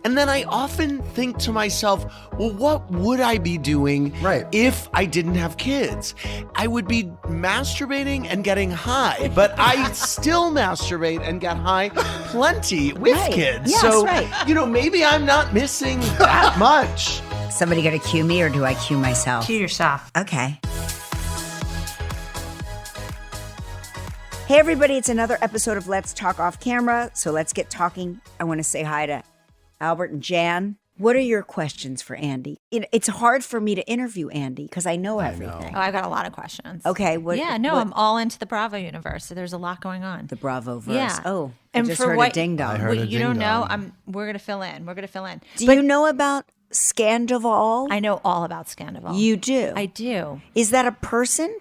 And then I often think to myself, well, what would I be doing if I didn't have kids? I would be masturbating and getting high, but I still masturbate and get high plenty with kids. Yes, so, maybe I'm not missing that much. Somebody gonna cue me or do I cue myself? Cue yourself. Okay. Hey everybody, it's another episode of Let's Talk Off Camera. So let's get talking. I want to say hi to Albert and Jan. What are your questions for Andy? It's hard for me to interview Andy because I know everything. Oh, I've got a lot of questions. Okay. I'm all into the Bravo universe. So there's a lot going on. The Bravo verse. Yeah. Oh, and I just for heard what a ding dong. What you don't know, we're gonna fill in. Do you know about Sandoval? I know all about Sandoval. You do? I do. Is that a person?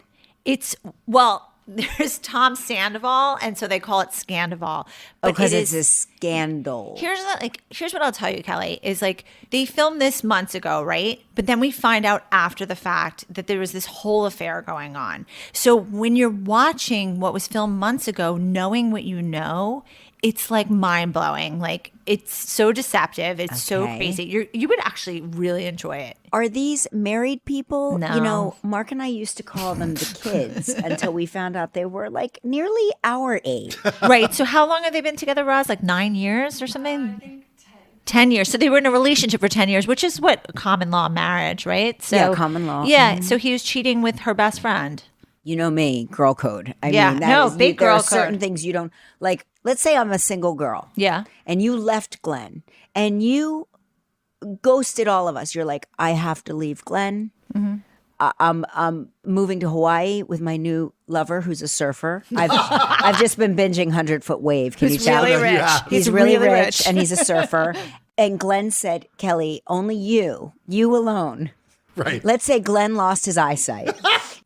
There's Tom Sandoval, and so they call it Scandoval. Because it's a scandal. Here's what I'll tell you, Kelly, is like they filmed this months ago, right? But then we find out after the fact that there was this whole affair going on. So when you're watching what was filmed months ago, knowing what you know, it's like mind blowing. Like it's so deceptive. It's so crazy. You would actually really enjoy it. Are these married people? No. Mark and I used to call them the kids until we found out they were like nearly our age. Right. So how long have they been together, Roz? Like 9 years or something? I think 10 years. So they were in a relationship for 10 years, which is what common law marriage, right? So, yeah, common law. Yeah. Mm-hmm. So he was cheating with her best friend. You know me, girl code. Big girl there are code. certain things you don't like. Let's say I'm a single girl. Yeah. And you left Glenn and you ghosted all of us. You're like, I have to leave Glenn. Mm-hmm. I'm moving to Hawaii with my new lover who's a surfer. I've just been binging 100-Foot Wave. Can you tell? Really rich. Yeah. He's really rich and he's a surfer. And Glenn said, Kelly, only you alone. Right. Let's say Glenn lost his eyesight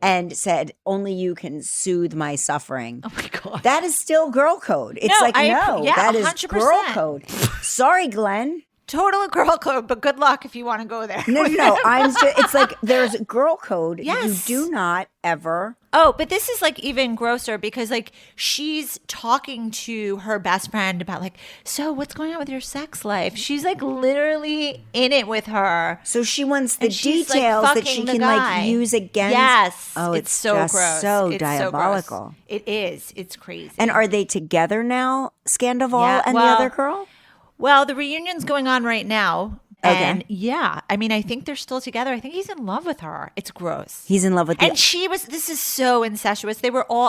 and said, only you can soothe my suffering. Oh my God. That is still girl code. It's that is 100%. girl code. Sorry, Glenn. Total girl code, but good luck if you want to go there. No. It's like there's girl code. Yes. You do not ever. Oh, but this is like even grosser because like she's talking to her best friend about like, so what's going on with your sex life? She's like literally in it with her. So she wants the And she's, like, details that fucking she the can guy. like use against. Yes. Oh, it's so just gross. so It's diabolical. So gross. It is. It's crazy. And are they together now, Scandoval and the well, other girl? Well, the reunion's going on right now. Okay. And yeah, I mean, I think they're still together. I think he's in love with her. It's gross. He's in love with And this is so incestuous.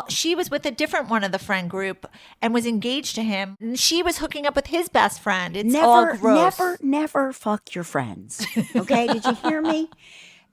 She was with a different one of the friend group and was engaged to him. And she was hooking up with his best friend. It's all gross. Never fuck your friends. Okay? Did you hear me?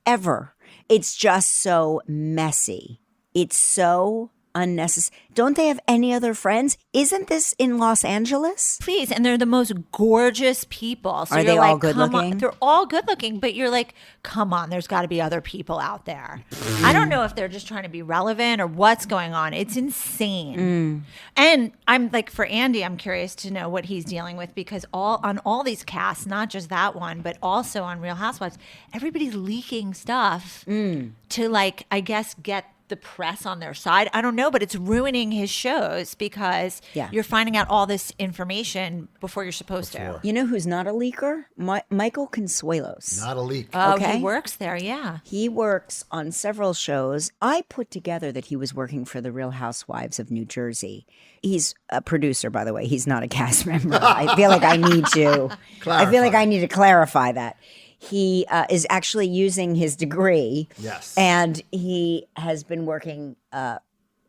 Ever. It's just so messy. It's so unnecessary. Don't they have any other friends? Isn't this in Los Angeles? Please. And they're the most gorgeous people. So Are they you're all like, good come looking? on. They're all good looking, but you're like, come on, there's got to be other people out there. I don't know if they're just trying to be relevant or what's going on. It's insane. And I'm like, for Andy, I'm curious to know what he's dealing with because on all these casts, not just that one, but also on Real Housewives, everybody's leaking stuff to like, I guess, get the press on their side. I don't know, but it's ruining his shows because you're finding out all this information before you're supposed to. You know who's not a leaker? Michael Consuelos. Not a leak. Oh, Okay. he works there, yeah. He works on several shows. I put together that he was working for the Real Housewives of New Jersey. He's a producer, by the way. He's not a cast member. I feel like I need to. I feel like I need to clarify that. He is actually using his degree. Yes. And he has been working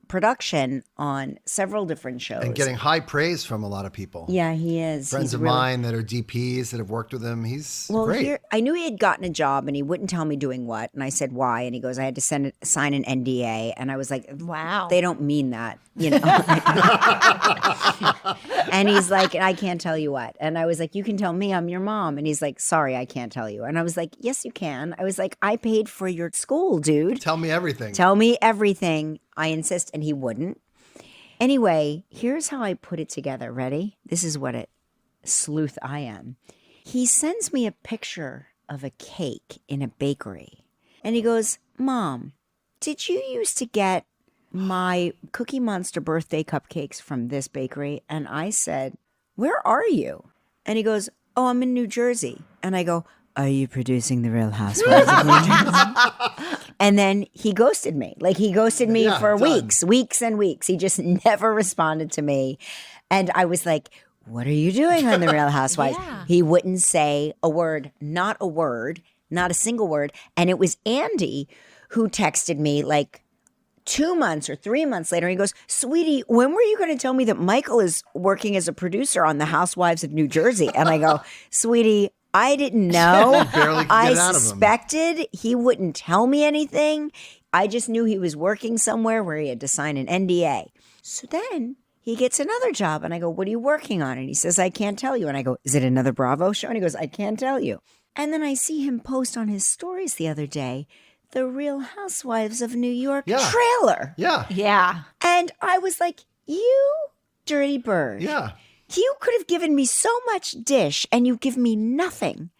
production on several different shows. And getting high praise from a lot of people. Yeah, he is. Friends He's of really- mine that are DPs that have worked with him. He's great. I knew he had gotten a job and he wouldn't tell me doing what. And I said, why? And he goes, I had to sign an NDA. And I was like, Wow. They don't mean that, you know? And he's like, I can't tell you what. And I was like, you can tell me, I'm your mom. And he's like, sorry, I can't tell you. And I was like, yes, you can. I was like, I paid for your school, dude. Tell me everything. Tell me everything. I insist. And he wouldn't. Anyway, here's how I put it together. Ready? This is what a sleuth I am. He sends me a picture of a cake in a bakery. And he goes, Mom, did you used to get my Cookie Monster birthday cupcakes from this bakery? And I said, where are you? And he goes, oh, I'm in New Jersey. And I go, are you producing The Real Housewives of New Jersey? And then he ghosted me. Like he ghosted me for weeks and weeks. He just never responded to me. And I was like, what are you doing on The Real Housewives? He wouldn't say a word, not a single word. And it was Andy who texted me like 2 months or 3 months later. He goes, sweetie, when were you going to tell me that Michael is working as a producer on The Housewives of New Jersey? And I go, sweetie, I didn't know. I suspected he wouldn't tell me anything. I just knew he was working somewhere where he had to sign an NDA. So then he gets another job and I go, what are you working on? And he says, I can't tell you. And I go, is it another Bravo show? And he goes, I can't tell you. And then I see him post on his stories the other day, The Real Housewives of New York trailer. Yeah. And I was like, you dirty bird. Yeah. You could have given me so much dish and you give me nothing.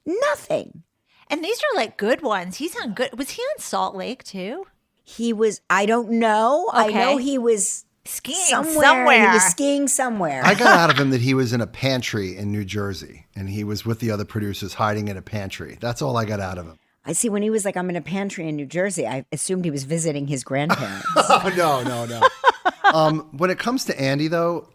Nothing. And these are like good ones. He's on good. Was he on Salt Lake too? He was, I don't know. Okay. I know he was skiing somewhere. He was skiing somewhere. I got out of him that he was in a pantry in New Jersey and he was with the other producers hiding in a pantry. That's all I got out of him. I see when he was like, I'm in a pantry in New Jersey, I assumed he was visiting his grandparents. Oh, no. When it comes to Andy, though,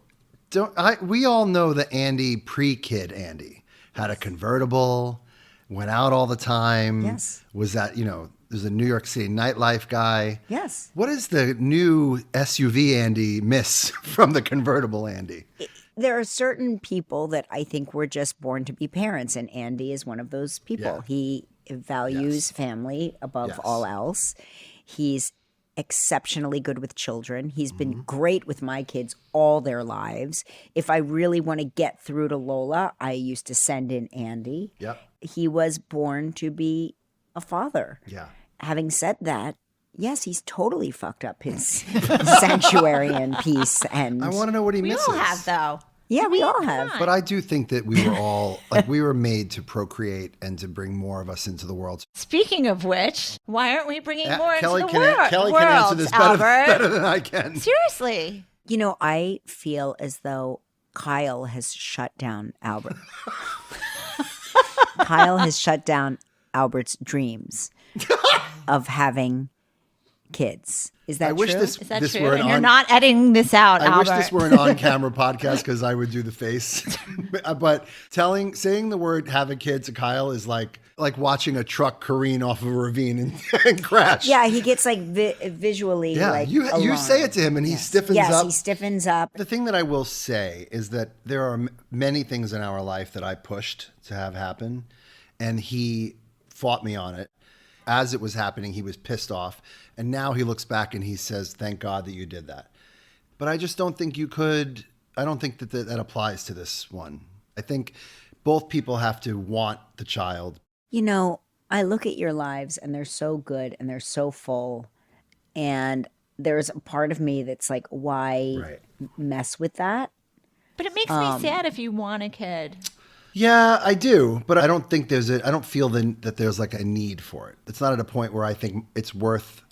we all know that Andy, pre-kid Andy, had a convertible, went out all the time. Yes. Was that, there's a New York City nightlife guy. Yes. What is the new SUV Andy miss from the convertible Andy? There are certain people that I think were just born to be parents, and Andy is one of those people. Yeah. He values family above all else. He's exceptionally good with children. He's been great with my kids all their lives. If I really want to get through to Lola, I used to send in Andy. Yep. He was born to be a father. Yeah. Having said that, yes, he's totally fucked up his sanctuary and peace. And I want to know what he misses. We all have, though. Yeah, we all have. But I do think that we were all, we were made to procreate and to bring more of us into the world. Speaking of which, why aren't we bringing more Kelly into the world? Kelly can answer this better than I can. Seriously. I feel as though Kyle has shut down Albert. Kyle has shut down Albert's dreams of having kids. Is that I true? wish this true? were And you're not editing this out, I Albert. wish this were an on-camera podcast because I would do the face. But saying the word having kids to Kyle is like watching a truck careen off of a ravine and crash. Yeah, he gets like visually. Yeah, you say it to him and he stiffens up. Yes, he stiffens up. The thing that I will say is that there are many things in our life that I pushed to have happen, and he fought me on it. As it was happening, he was pissed off. And now he looks back and he says, thank God that you did that. But I just don't think you could. I don't think that applies to this one. I think both people have to want the child. I look at your lives and they're so good and they're so full. And there's a part of me that's like, why mess with that? But it makes me sad if you want a kid. Yeah, I do, but I don't think I don't feel that there's like a need for it. It's not at a point where I think it's worth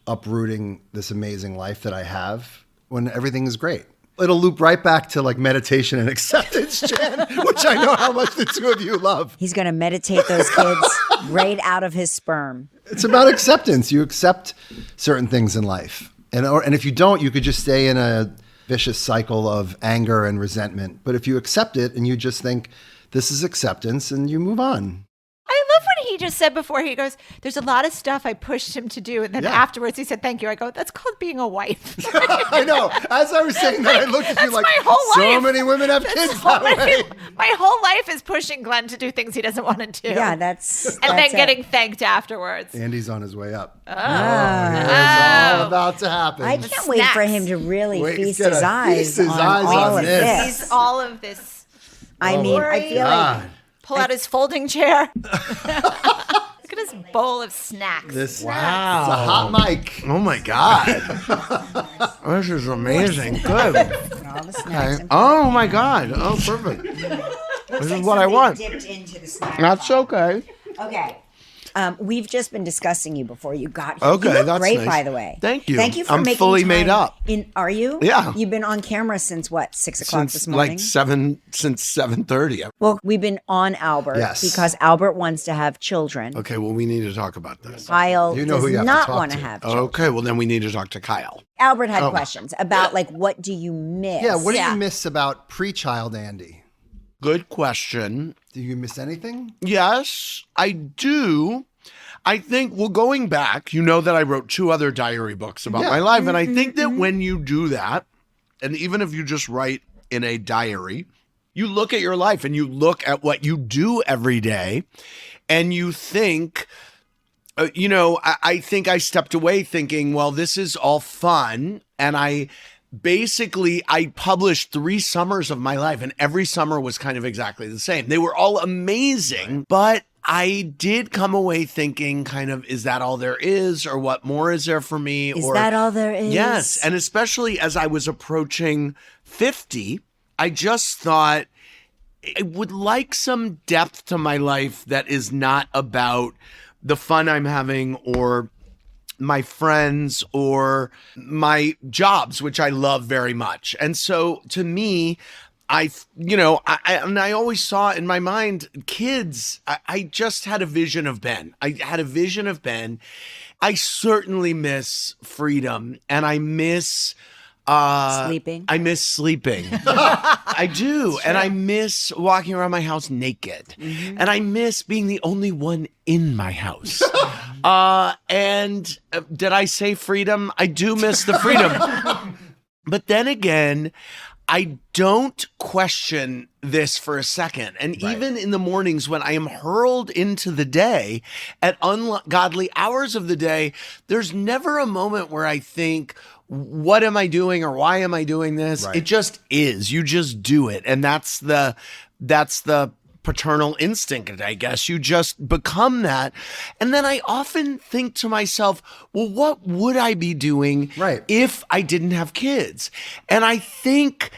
uprooting this amazing life that I have when everything is great. It'll loop right back to like meditation and acceptance, Jen, which I know how much the two of you love. He's going to meditate those kids right out of his sperm. It's about acceptance. You accept certain things in life. And if you don't, you could just stay in a vicious cycle of anger and resentment. But if you accept it and you just think, this is acceptance, and you move on. I love when he just said before, he goes, there's a lot of stuff I pushed him to do. And then afterwards he said, thank you. I go, that's called being a wife. I know. As I was saying that, I looked at you like, so many women have kids that way. My whole life is pushing Glenn to do things he doesn't want to do. Yeah, and then getting thanked afterwards. Andy's on his way up. Oh. It's all about to happen. I can't wait for him to really feast his eyes on all of this. He's all of this. I feel like pull out his folding chair. Look at his bowl of snacks. Wow. It's a hot mic. Oh my God. This is amazing. Good. all the snacks. Okay. Oh my God. Oh, perfect. This is what I want. Dipped into the snack That's okay. Okay. We've just been discussing you before you got here. Okay, you look that's great, nice. by the way. Thank you. Thank you for I'm making fully time. made up. Are you? Yeah. You've been on camera since what? 6 o'clock this morning. Like since 7:30. Well, we've been on Albert because Albert wants to have children. Okay, well, we need to talk about this. Kyle You know who does you have to not talk want to to. have children. Okay, well, then we need to talk to Kyle. Albert had questions about like what do you miss? Yeah, what do you miss about pre-child Andy? Good question. Do you miss anything? Yes, I do. I think, well, going back, you know that I wrote 2 other diary books about my life. And I think that when you do that, and even if you just write in a diary, you look at your life and you look at what you do every day and you think, I think I stepped away thinking, well, this is all fun. And I published 3 summers of my life, and every summer was kind of exactly the same. They were all amazing, but I did come away thinking kind of, is that all there is? Or what more is there for me? Is that all there is? Yes. And especially as I was approaching 50, I just thought I would like some depth to my life that is not about the fun I'm having or my friends or my jobs, which I love very much. And so to me, I always saw in my mind kids. I just had a vision of Ben. I had a vision of Ben. I certainly miss freedom, and I miss sleeping. I miss sleeping. I do. And I miss walking around my house naked. And I miss being the only one in my house. And did I say freedom? I do miss the freedom. But then again, I don't question this for a second. And even in the mornings when I am hurled into the day at ungodly hours of the day, there's never a moment where I think, what am I doing or why am I doing this? It just is. You just do it. And that's the paternal instinct, I guess. You just become that. And then I often think to myself, well, what would I be doing if I didn't have kids? And I think,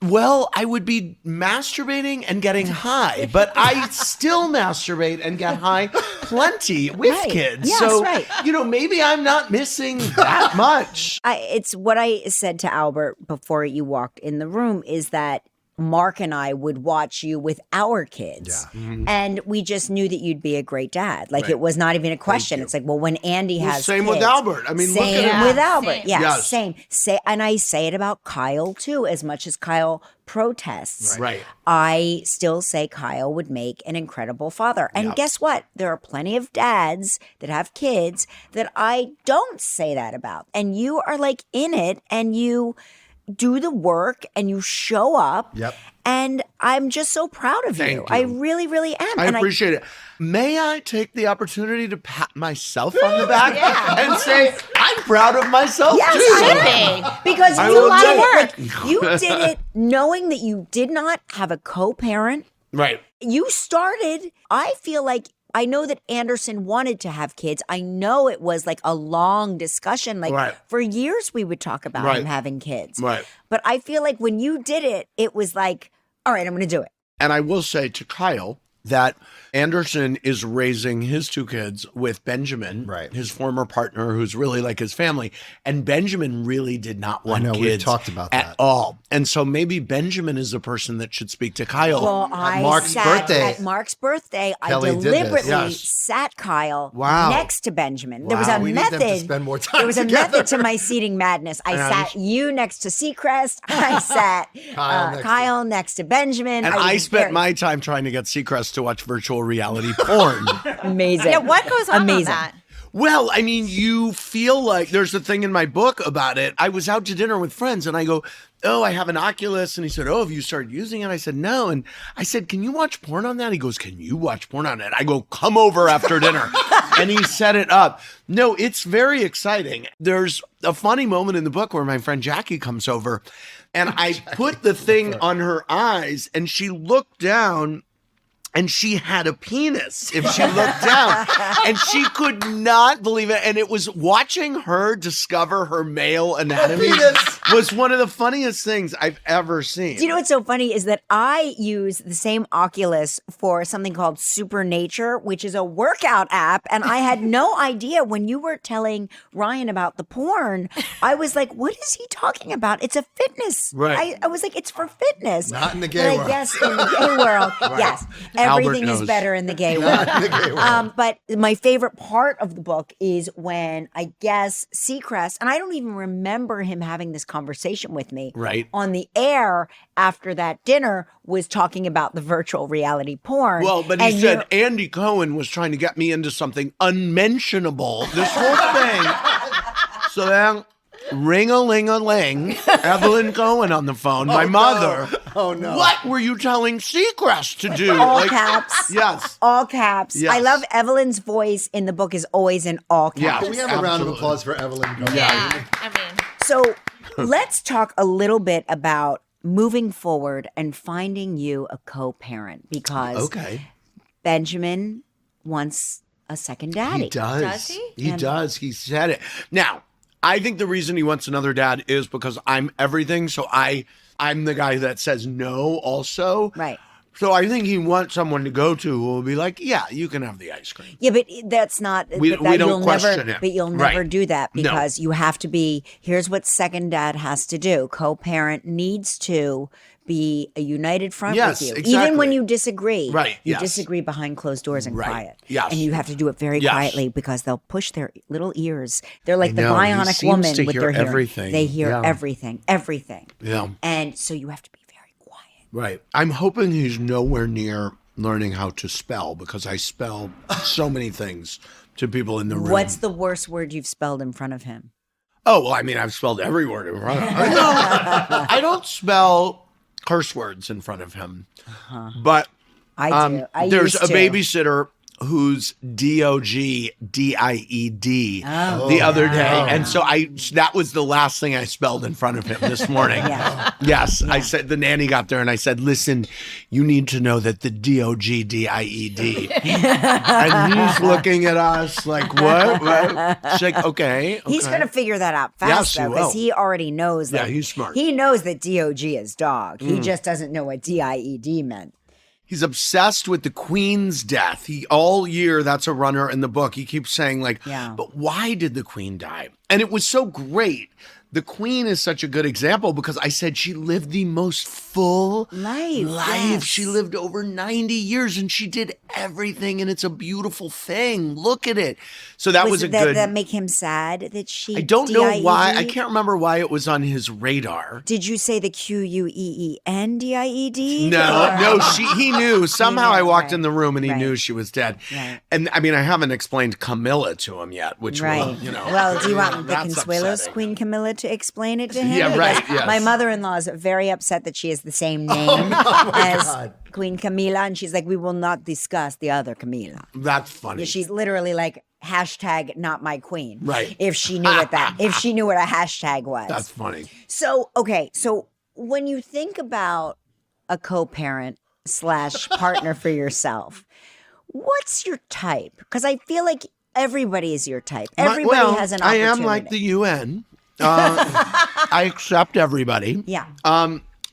well, I would be masturbating and getting high, but I still masturbate and get high plenty with kids. Yes, so, maybe I'm not missing that much. It's what I said to Albert before you walked in the room is that Mark and I would watch you with our kids. Yeah. And we just knew that you'd be a great dad. Like it was not even a question. It's like, well, when Andy has same kids, with Albert. I mean, same look at him. with Albert. Same. Yes, same. And I say it about Kyle too, as much as Kyle protests. Right. I still say Kyle would make an incredible father. And guess what? There are plenty of dads that have kids that I don't say that about. And you are like in it and you do the work and you show up. Yep. And I'm just so proud of you. I really, really am. I appreciate it. May I take the opportunity to pat myself on the back and say, I'm proud of myself yes, too. Because I you will did do it. Like, you did it knowing that you did not have a co-parent. Right. You started, I feel like, I know that Anderson wanted to have kids. I know it was like a long discussion. Like for years we would talk about him having kids. Right. But I feel like when you did it, it was like, all right, I'm going to do it. And I will say to Kyle that Anderson is raising his 2 kids with Benjamin, his former partner, who's really like his family. And Benjamin really did not want kids we've talked about that at all. And so maybe Benjamin is the person that should speak to Kyle. Well, At Mark's birthday. At Mark's birthday, Kelly I did this. deliberately Yes. sat Kyle Wow. next to Benjamin. There was a We method. need them to spend more time There was a together. method to my seating madness. I sat you next to Seacrest. I sat Kyle next to Benjamin. And I spent my time trying to get Seacrest to watch virtual reality porn. amazing. Yeah, what goes on that? Well, I mean, you feel like there's a thing in my book about it. I was out to dinner with friends and I go, oh, I have an Oculus. And he said, oh, have you started using it? I said, no. And I said, can you watch porn on that? He goes, can you watch porn on it? I go, come over after dinner. And he set it up. No, it's very exciting. There's a funny moment in the book where my friend Jackie comes over and I put the thing on her eyes and she looked down and she had a penis if she looked down. And she could not believe it. And it was watching her discover her male anatomy was one of the funniest things I've ever seen. Do you know what's so funny is that I use the same Oculus for something called Supernature, which is a workout app. And I had no idea when you were telling Ryan about the porn. I was like, what is he talking about? It's a fitness. Right. I was like, it's for fitness. Not in the gay world. I guess in the gay world, yes. Everything is knows. better in the gay world. But my favorite part of the book is when I guess Seacrest, and I don't even remember him having this conversation with me Right. on the air after that dinner, was talking about the virtual reality porn. Well, but he said Andy Cohen was trying to get me into something unmentionable. This whole thing. So then, ring-a-ling-a-ling, Evelyn Cohen on the phone, my mother. Oh, no. What were you telling Seacrest to do? all caps. Yes. All caps. Yes. I love Evelyn's voice in the book is always in all caps. Yeah. Can we have a round of applause for Evelyn Cohen? Yeah. I mean, So let's talk a little bit about moving forward and finding you a co-parent, because Okay. Benjamin wants a second daddy. He does. Does he? He does. He said it. Now, I think the reason he wants another dad is because I'm everything. So I'm the guy that says no also. Right. So I think he wants someone to go to who will be like, yeah, you can have the ice cream. Yeah, but that's not. We but that don't you'll question never, it. But you'll Right. never do that No. because you have to be. Here's what second dad has to do: co-parent needs to be a united front Yes, with you, exactly. even when you disagree. Right, You yes. disagree behind closed doors and Right, quiet. yes. And you have to do it very Yes. quietly because they'll push their little ears. They're like the know, he bionic seems woman to with hear their hearing. everything. They hear Yeah. everything. Yeah. And so you have to be very quiet. Right. I'm hoping he's nowhere near learning how to spell because I spell so many things to people in the room. What's the worst word you've spelled in front of him? Oh, well, I mean, I've spelled every word in front of him. No, I don't spell curse words in front of him. But I do. I there's used a to. babysitter who's DOGDIED the other day. And so that was the last thing I spelled in front of him this morning. Yeah. Yes. I said, the nanny got there and I said, listen, you need to know that the DOGDIED. And he's looking at us like, what? She's like, okay. He's going to figure that out Yes, fast, he though, because will. he already knows that. Yeah, he's smart. He knows that DOG is dog. He just doesn't know what DIED meant. He's obsessed with the Queen's death. All year, that's a runner in the book. He keeps saying like, Yeah. but why did the Queen die? And it was so great. The Queen is such a good example because I said she lived the most full Life, yes. She lived over 90 years and she did everything and it's a beautiful thing. Look at it. So that was a good. That make him sad that she I don't know why. I DIED? can't remember why it was on his radar. Did you say the QUEEN No, he knew. Somehow knew, I walked right. in the room and he Right. knew she was dead. Right. And I mean, I haven't explained Camilla to him yet, which Right. will, you know. Well, do you want the that's Consuelos upsetting. Queen Camilla to explain it to him? Yeah, right, Because yes. My mother-in-law is very upset that she has the same name as Queen Camila, and she's like, we will not discuss the other Camila. That's funny. She's literally like hashtag not my queen. Right. If she knew what if she knew what a hashtag was. That's funny. So, okay. So when you think about a co-parent / partner for yourself, what's your type? Because I feel like everybody is your type. Everybody has an I opportunity. am like the UN. I accept everybody. Yeah.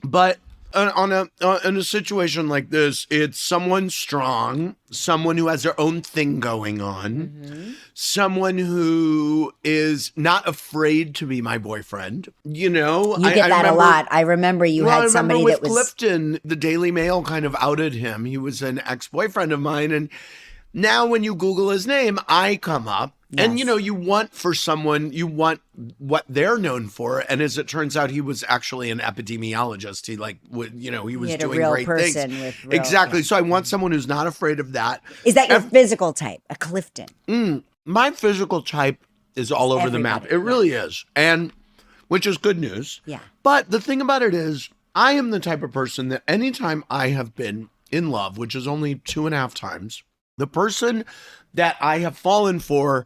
But in a situation like this, it's someone strong, someone who has their own thing going on, someone who is not afraid to be my boyfriend. You know, You get that a lot. I remember you I had remember somebody with that was Clifton, the Daily Mail kind of outed him. He was an ex-boyfriend of mine, and now when you Google his name, I come up. And, you know, you want for someone, you want what they're known for. And as it turns out, he was actually an epidemiologist. He he was had a doing real great person things. with real- Exactly. yeah. So I want someone who's not afraid of that. Is that your physical type? A Clifton? My physical type is all over the map. It Everybody, really is. And which is good news. Yeah. But the thing about it is, I am the type of person that anytime I have been in love, which is only 2.5 times, the person that I have fallen for,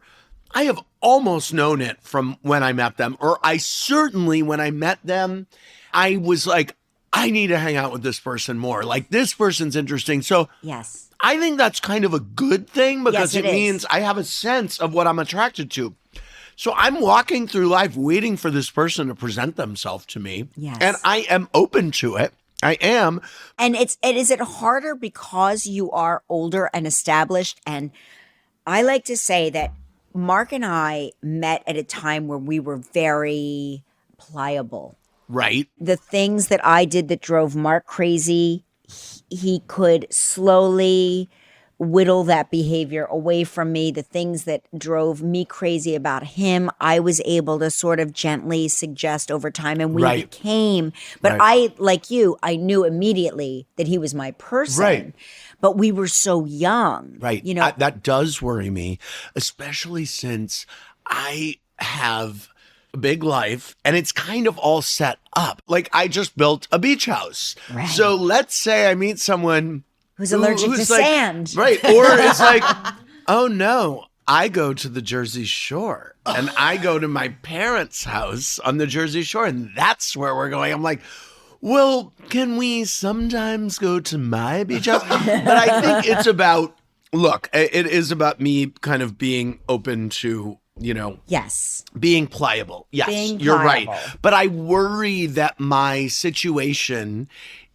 I have almost known it from when I met them, or I certainly, when I met them, I was like, I need to hang out with this person more. Like, this person's interesting. So Yes. I think that's kind of a good thing because Yes, it it is. means I have a sense of what I'm attracted to. So I'm walking through life waiting for this person to present themselves to me. Yes. And I am open to it. I am. And is it harder because you are older and established? And I like to say that Mark and I met at a time where we were very pliable. Right. The things that I did that drove Mark crazy, he could slowly whittle that behavior away from me. The things that drove me crazy about him, I was able to sort of gently suggest over time, and we Right. became. But Right. I, like you, I knew immediately that he was my person. Right. But we were so young. Right. You know, That does worry me, especially since I have a big life and it's kind of all set up. Like, I just built a beach house. Right. So let's say I meet someone who's allergic to like- sand. Right. Or it's like, oh no, I go to the Jersey Shore and I go to my parents' house on the Jersey Shore and that's where we're going. I'm like, well, can we sometimes go to my beach house? But I think it's about, look, it is about me kind of being open to, Yes. being pliable. Yes, Being you're right. pliable. But I worry that my situation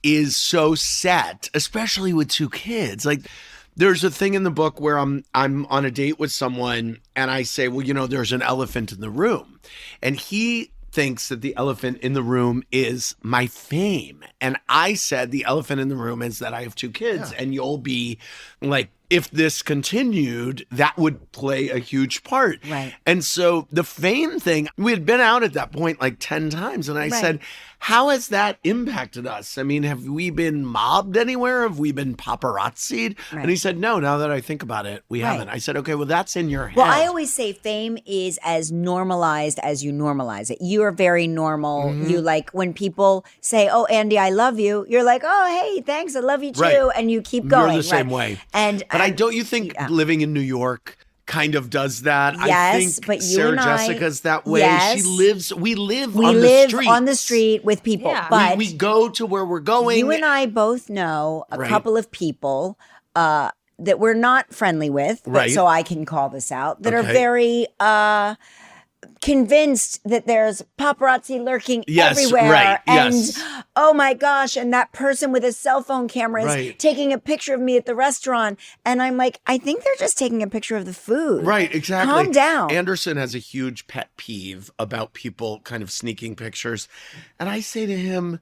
is so set, especially with 2 kids. Like, there's a thing in the book where I'm on a date with someone and I say, well, there's an elephant in the room. And he thinks that the elephant in the room is my fame. And I said the elephant in the room is that I have 2 kids and you'll be like, if this continued, that would play a huge part. Right. And so the fame thing, we had been out at that point like 10 times. And I said, how has that impacted us? I mean, have we been mobbed anywhere? Have we been paparazzi'd? Right. And he said, no, now that I think about it, we Right. haven't. I said, okay, well, that's in your head. Well, I always say fame is as normalized as you normalize it. You are very normal. Mm-hmm. You like when people say, "Oh, Andy, I love you." You're like, "Oh, hey, thanks, I love you too," Right. and you keep going. You're the same right? way. But don't you think living in New York kind of does that? I Yes, think but you Sarah and I- Jessica's that way. Yes. We live we on the live streets. on the street with people, Yeah. but we go to where we're going. you and I both know a Right. couple of people that we're not friendly with, but Right. so I can call this out, that are Okay. very convinced that there's paparazzi lurking Yes, everywhere. right, And yes. oh my gosh, and that person with a cell phone camera is Right. taking a picture of me at the restaurant. And I'm like, I think they're just taking a picture of the food. Right, exactly. Calm down. Anderson has a huge pet peeve about people kind of sneaking pictures. And I say to him,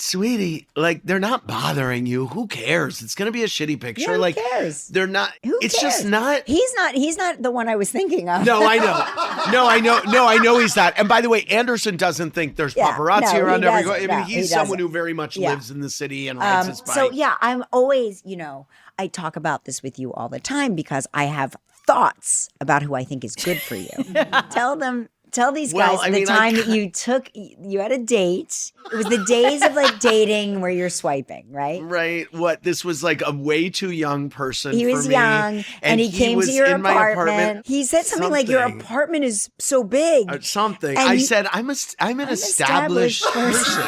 sweetie, like, they're not bothering you. Who cares? It's going to be a shitty picture. Yeah, who like, cares? They're not. Who it's cares? just not. He's not the one I was thinking of. No, I know. No, I know he's not. And by the way, Anderson doesn't think there's Yeah, paparazzi no, around he every. doesn't. I mean, No, he's he someone doesn't. who very much Yeah. lives in the city and rides his bike. So yeah, I'm always, I talk about this with you all the time because I have thoughts about who I think is good for you. Tell these Well, guys I the mean, time that you had a date. It was the days of like dating where you're swiping, right? Right. What? This was like a way too young person. He for was me, young and he came was to your in my apartment. He said something like, "Your Something. apartment is so big." Something. And I you- said, I'm an established person.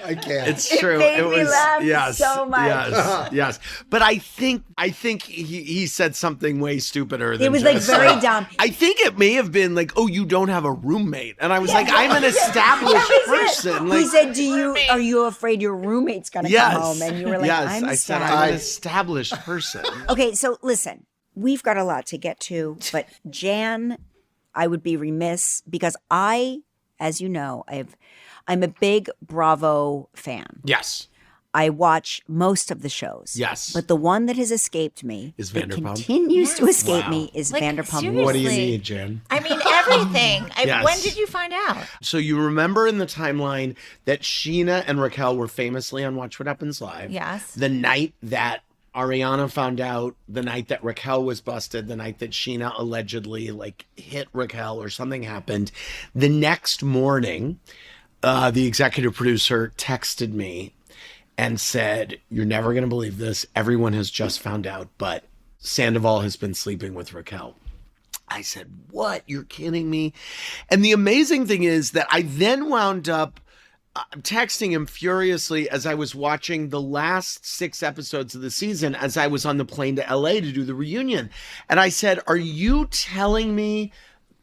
I can't. It's true. made me laugh yes, so much. Yes. But I think he said something way stupider than It was like just, very dumb. I think it may have been like, oh, you don't have a roommate. And I was like, I'm an established person. He Like, said, are you afraid your roommate's going to yes. come home? And you were like, yes. I'm I said, established. I'm an established person. Okay, so listen, we've got a lot to get to, but Jan, I would be remiss because as you know, I'm a big Bravo fan. Yes. I watch most of the shows. Yes. But the one that has escaped me, Is that Vanderpump? continues to escape Wow. me, is Like, Vanderpump. seriously. What do you need, Jen? I mean, everything. Yes. When did you find out? So you remember in the timeline that Sheena and Raquel were famously on Watch What Happens Live. Yes. The night that Ariana found out, the night that Raquel was busted, the night that Sheena allegedly hit Raquel or something happened. The next morning, the executive producer texted me and said, "You're never going to believe this. Everyone has just found out, but Sandoval has been sleeping with Raquel." I said, "What? You're kidding me?" And the amazing thing is that I then wound up texting him furiously as I was watching the last 6 episodes of the season as I was on the plane to LA to do the reunion. And I said, Are you telling me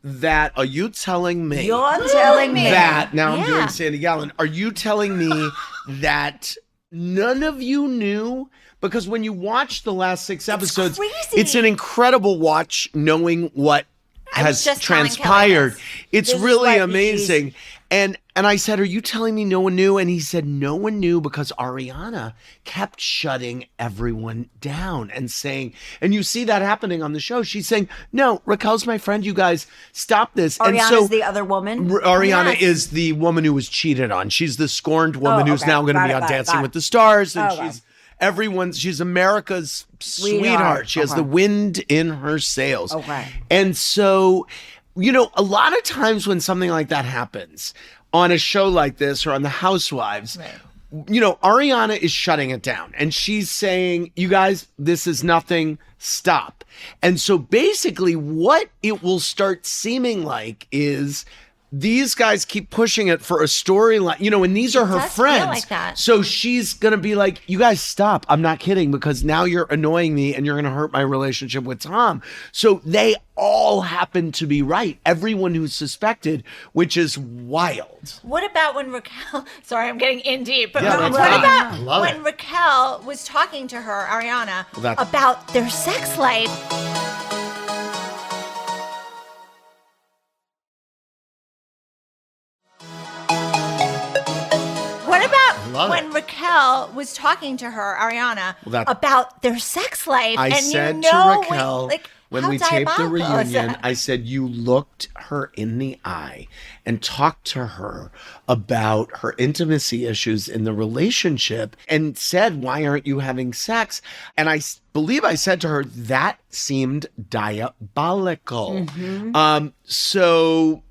that You're telling me that now I'm doing Sandy Gallen. Are you telling me that none of you knew? Because when you watch the last 6 episodes, it's an incredible watch knowing what has transpired. It's really amazing. And I said, Are you telling me no one knew? And he said, no one knew because Ariana kept shutting everyone down and saying, and you see that happening on the show. She's saying, no, Raquel's my friend. You guys stop this. Ariana's the other woman? Ariana is the woman who was cheated on. She's the scorned woman who's now going to be on Dancing with the Stars. And she's America's sweetheart. She has the wind in her sails. And so, a lot of times when something like that happens on a show like this or on the Housewives, Ariana is shutting it down and she's saying, you guys, this is nothing, stop. And so basically what it will start seeming like is these guys keep pushing it for a storyline, and these are her friends. Like that. So she's going to be like, you guys stop. I'm not kidding, because now you're annoying me and you're going to hurt my relationship with Tom. So they all happen to be right. Everyone who's suspected, which is wild. What about when Raquel, sorry, I'm getting in deep, but Yeah, what about when Raquel was talking to her, Ariana, about their sex life? What about when Raquel was talking to her, Ariana, about their sex life? I said to Raquel, when we taped the reunion, I said, you looked her in the eye and talked to her about her intimacy issues in the relationship and said, why aren't you having sex? And I believe I said to her, that seemed diabolical. So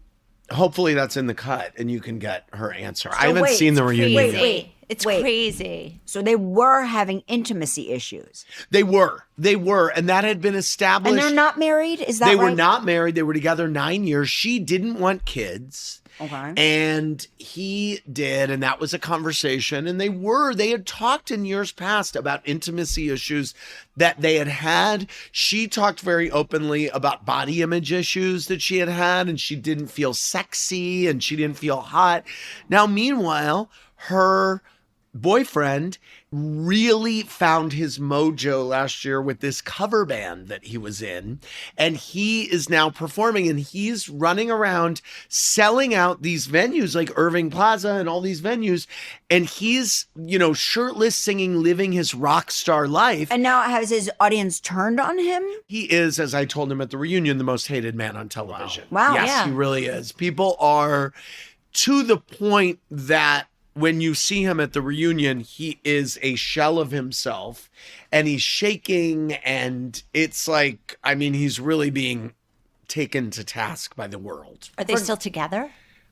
hopefully that's in the cut and you can get her answer. I haven't seen the reunion yet. It's crazy. So they were having intimacy issues. They were. And that had been established. And they're not married? Is that right? They were not married. They were together 9 years. She didn't want kids. Okay. And he did. And that was a conversation. And they had talked in years past about intimacy issues that they had had. She talked very openly about body image issues that she had. And she didn't feel sexy and she didn't feel hot. Now, meanwhile, her boyfriend really found his mojo last year with this cover band that he was in. And he is now performing and he's running around selling out these venues like Irving Plaza and all these venues. And he's, shirtless, singing, living his rock star life. And now has his audience turned on him? He is, as I told him at the reunion, the most hated man on television. Wow. Yes, he really is. People are to the point that when you see him at the reunion, he is a shell of himself and he's shaking and it's like, he's really being taken to task by the world. Are they still together?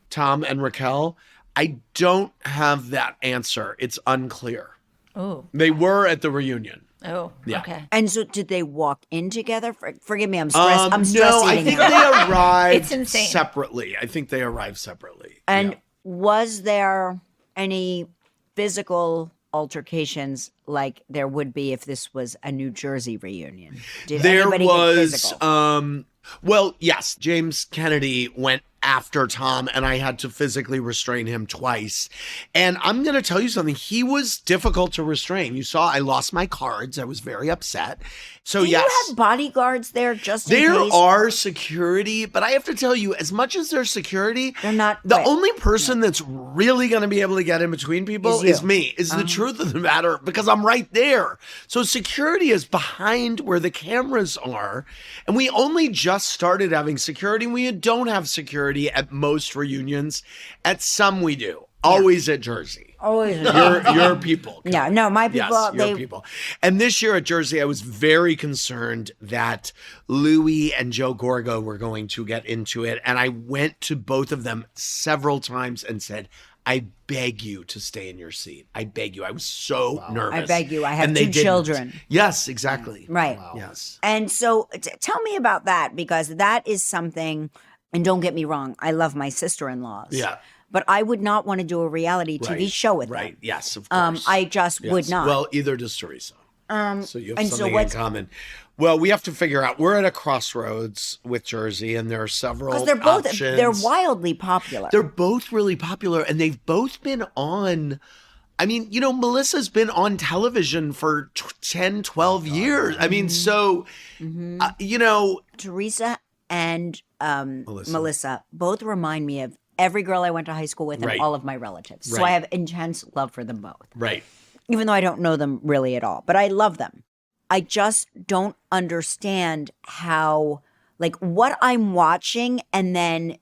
Tom and Raquel, I don't have that answer. It's unclear. Oh. They were at the reunion. Oh, yeah. Okay. And so did they walk in together? Forgive me, I'm stressed. I'm stressed. No, I think they arrived It's insane. separately. I think they arrived separately. And was there any physical altercations like there would be if this was a New Jersey reunion? Did anybody get physical? Well, yes, James Kennedy went after Tom and I had to physically restrain him twice. And I'm going to tell you something. He was difficult to restrain. You saw I lost my cards. I was very upset. So Do you have bodyguards there just in there case? are security, but I have to tell you, as much as there's security, they're not the only person that's really going to be able to get in between people is me. Is the truth of the matter, because I'm right there. So security is behind where the cameras are, and we only just started having security. We don't have security at most reunions. At some we do. Always at Jersey. Always. Your people. No, my people. Yes, your people. And this year at Jersey, I was very concerned that Louis and Joe Gorga were going to get into it. And I went to both of them several times and said, I beg you to stay in your seat. I beg you. I was so nervous. I beg you. I have two children. Yes, exactly. Right. Wow. Yes. And so tell me about that, because that is something, and don't get me wrong, I love my sister-in-laws. Yeah. but I would not want to do a reality TV show with Right. them. Yes, of course. I just would not. Well, either does Teresa. So you have and so something in common. Well, we have to figure out. We're at a crossroads with Jersey, and there are several Because they're both options. they're wildly popular. They're both really popular, and they've both been on. I mean, you know, Melissa's been on television for 10, 12 years. I mean, so, you know. Teresa and Melissa both remind me of every girl I went to high school with and all of my relatives. So I have intense love for them both. Right. Even though I don't know them really at all, but I love them. I just don't understand how, like, what I'm watching, and then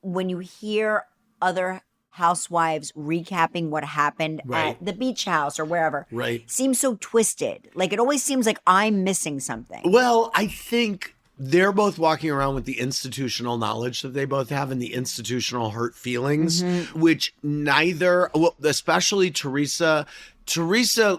when you hear other housewives recapping what happened at the beach house or wherever, seems so twisted. Like, it always seems like I'm missing something. Well, I think they're both walking around with the institutional knowledge that they both have and the institutional hurt feelings, which neither, well, especially Teresa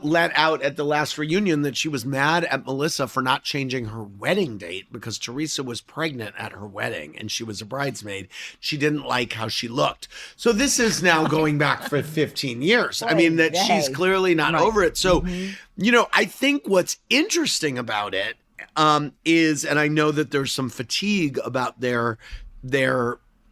let out at the last reunion that she was mad at Melissa for not changing her wedding date because Teresa was pregnant at her wedding and she was a bridesmaid. She didn't like how she looked. So this is now going back for 15 years. I mean, that she's clearly not over it. So, you know, I think what's interesting about it is, and I know that there's some fatigue about their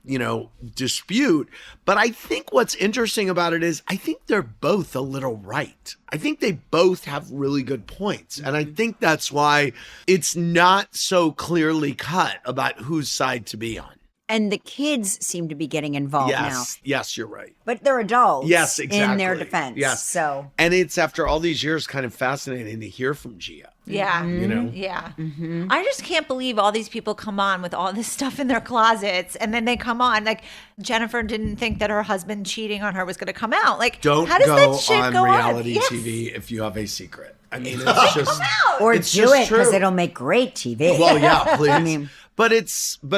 you know, dispute. But I think what's interesting about it is I think they're both a little right. I think they both have really good points. And I think that's why it's not so clearly cut about whose side to be on. And the kids seem to be getting involved now. Yes, you're right. But they're adults. Yes, exactly. In their defense. Yes. So. And it's after all these years kind of fascinating to hear from Gia. Yeah. You know? Yeah. I just can't believe all these people come on with all this stuff in their closets and then they come on. Like, Jennifer didn't think that her husband cheating on her was going to come out. Like, don't how does go that shit on go reality on? TV if you have a secret. I mean, it's just. Or it's do just it because true. it'll make great TV. Well, yeah, please. But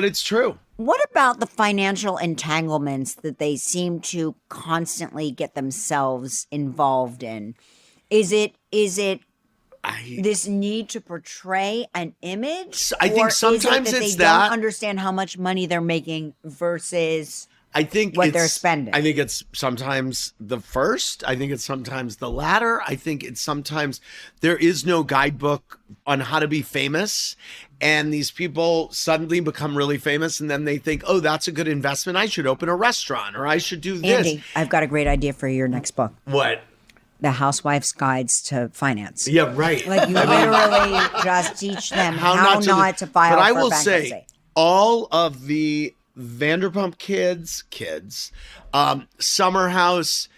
it's true. What about the financial entanglements that they seem to constantly get themselves involved in? Is it this need to portray an image? I think sometimes is it that it's they that. don't understand how much money they're making versus I think what they're spending. I think it's sometimes the first. I think it's sometimes the latter. I think it's sometimes there is no guidebook on how to be famous. And these people suddenly become really famous and then they think, oh, that's a good investment. I should open a restaurant or I should do this. Andy, I've got a great idea for your next book. What? The Housewife's Guides to Finance. Yeah, right. Like, you literally just teach them how not to file but for I will bankruptcy. say, all of the Vanderpump kids, Summer House,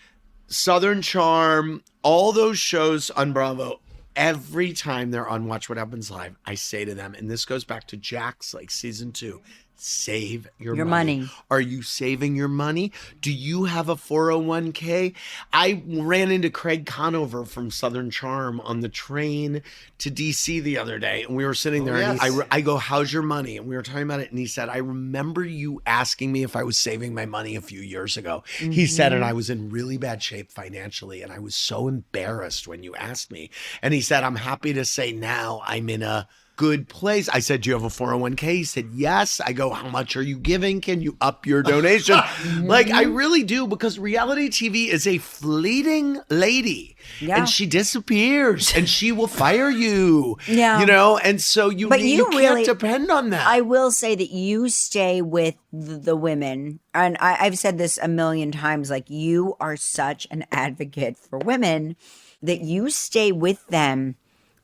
Southern Charm, all those shows on Bravo, every time they're on Watch What Happens Live, I say to them, and this goes back to Jack's, like, season 2, save your money. Are you saving your money? Do you have a 401k? I ran into Craig Conover from Southern Charm on the train to DC the other day, and we were sitting there, and I go, how's your money? And we were talking about it, and he said, I remember you asking me if I was saving my money a few years ago. He said, and I was in really bad shape financially, and I was so embarrassed when you asked me. And he said, I'm happy to say now I'm in a good place. I said, do you have a 401k? He said, yes. I go, how much are you giving? Can you up your donation? Like, I really do, because reality TV is a fleeting lady. Yeah. And she disappears and she will fire you. Yeah. You know, and so you can't depend on that. I will say that you stay with the women. And I've said this a million times, like, you are such an advocate for women that you stay with them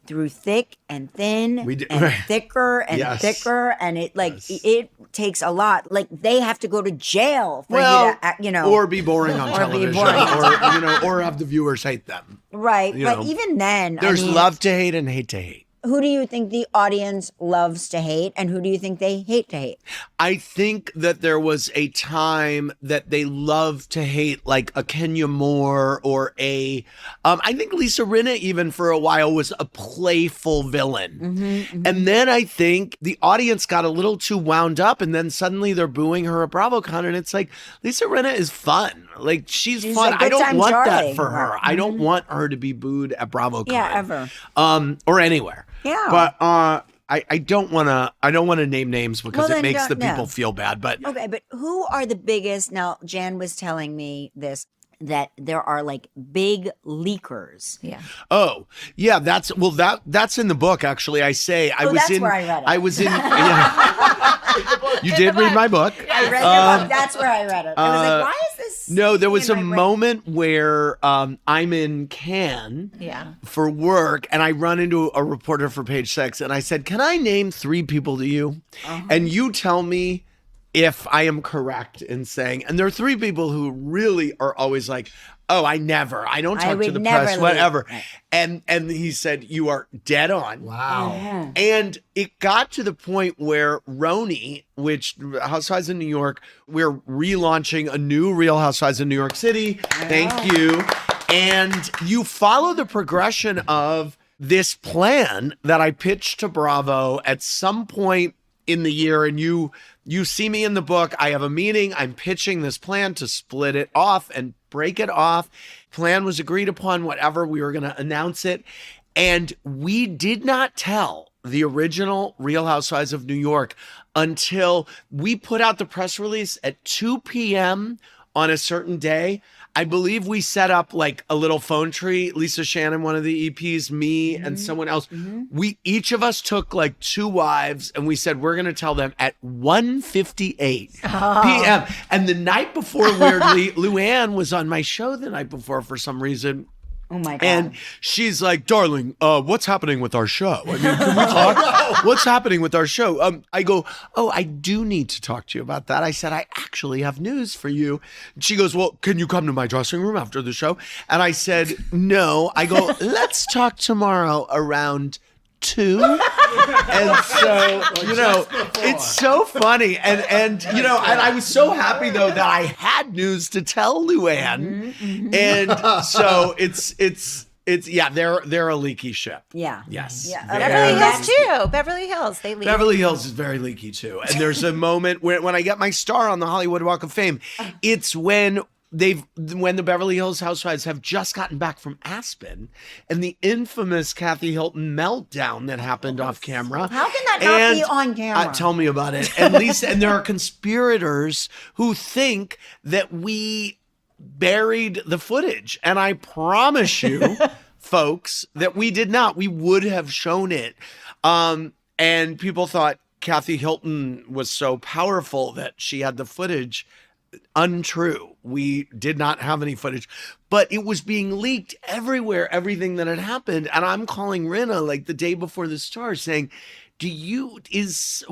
through thick and thin and thicker and thicker. And it takes a lot. Like, they have to go to jail for you to, or be boring on television or have the viewers hate them. Right. But even then, there's love to hate and hate to hate. Who do you think the audience loves to hate, and who do you think they hate to hate? I think that there was a time that they loved to hate, like a Kenya Moore or I think Lisa Rinna even for a while was a playful villain. And then I think the audience got a little too wound up, and then suddenly they're booing her at BravoCon, and it's like, Lisa Rinna is fun. Like, she's fun. I don't want that for her. I don't want her to be booed at BravoCon. Yeah, ever. Or anywhere. Yeah. But I don't want to name names because Well, it then makes the don't- no. people feel bad. But Okay, but who are the biggest? Now, Jan was telling me this, that there are like big leakers. Yeah. oh yeah, that's in the book. Actually, I say I was that's in. where I read it. I was in. You did read my book. I read your book. That's where I read it. I was like, why is this? No, there was a in my brain? moment where I'm in Cannes Yeah. for work, and I run into a reporter for Page Six, and I said, "Can I name 3 people to you?" And you tell me if I am correct in saying, and there are 3 people who really are always like, "Oh, I don't I talk to would the never press, leave." whatever." Right. And he said, "You are dead on." Wow. And it got to the point where RHONY, which Housewives in New York, we're relaunching a new Real Housewives in New York City. Thank you. And you follow the progression of this plan that I pitched to Bravo at some point in the year. And you see me in the book. I have a meeting. I'm pitching this plan to split it off and break it off. Plan was agreed upon, whatever. We were going to announce it. And we did not tell the original Real Housewives of New York until we put out the press release at 2 p.m. on a certain day. I believe we set up like a little phone tree. Lisa Shannon, one of the EPs, me and someone else. We each of us took like 2 wives and we said, we're going to tell them at 1:58 p.m. And the night before, weirdly, Luann was on my show the night before for some reason. Oh my God. And she's like, "Darling, what's happening with our show? I mean, can we talk? What's happening with our show?" I go, "Oh, I do need to talk to you about that." I said, "I actually have news for you." And she goes, "Well, can you come to my dressing room after the show?" And I said, "No." I go, "Let's talk tomorrow around 2." And so, it's so funny. And I was so happy though that I had news to tell Luann. And so it's yeah, they're a leaky ship. Yeah. Yes. Yeah. Very- Beverly Hills too. Beverly Hills. They leave. Beverly Hills is very leaky too. And there's a moment where when I get my star on the Hollywood Walk of Fame, it's when the Beverly Hills Housewives have just gotten back from Aspen and the infamous Kathy Hilton meltdown that happened off camera. How can that not be on camera? Tell me about it. And Lisa, and there are conspirators who think that we buried the footage. And I promise you, folks, that we did not. We would have shown it. And people thought Kathy Hilton was so powerful that she had the footage. Untrue. We did not have any footage, but it was being leaked everywhere, everything that had happened. And I'm calling Rinna like the day before the star saying, is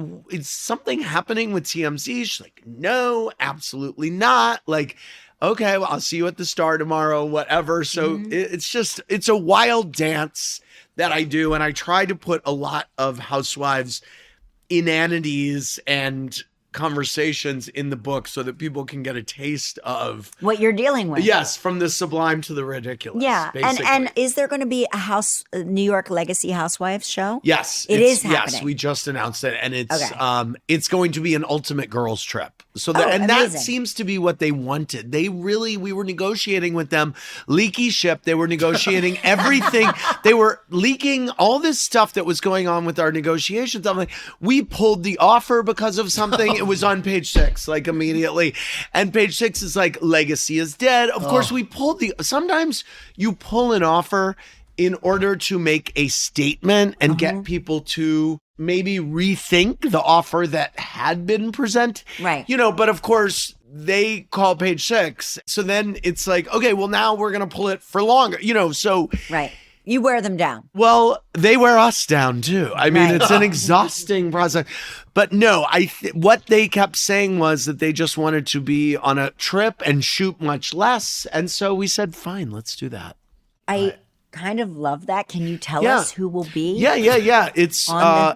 something happening with TMZ? She's like, "No, absolutely not." Like, "Okay, well, I'll see you at the Star tomorrow, whatever." So it's a wild dance that I do. And I try to put a lot of Housewives inanities and conversations in the book so that people can get a taste of what you're dealing with. Yes, from the sublime to the ridiculous. Yeah. basically. And is there going to be a New York Legacy Housewives show? Yes, It is Yes, happening. we just announced it, and it's Okay. it's going to be an ultimate girls trip. So that that amazing. seems to be what they wanted. We were negotiating with them, leaky ship. They were negotiating everything. They were leaking all this stuff that was going on with our negotiations. I'm like, we pulled the offer because of something. It was on Page Six, like immediately, and Page Six is like, "Legacy is dead." Of course, we pulled sometimes you pull an offer in order to make a statement and get people to maybe rethink the offer that had been presented. Right. But of course, they call Page Six. So then it's like, okay, well, now we're going to pull it for longer, so. Right. You wear them down. Well, they wear us down too. I mean, it's an exhausting process. But no, what they kept saying was that they just wanted to be on a trip and shoot much less. And so we said, fine, let's do that. I kind of love that. Can you tell us who will be? Yeah. It's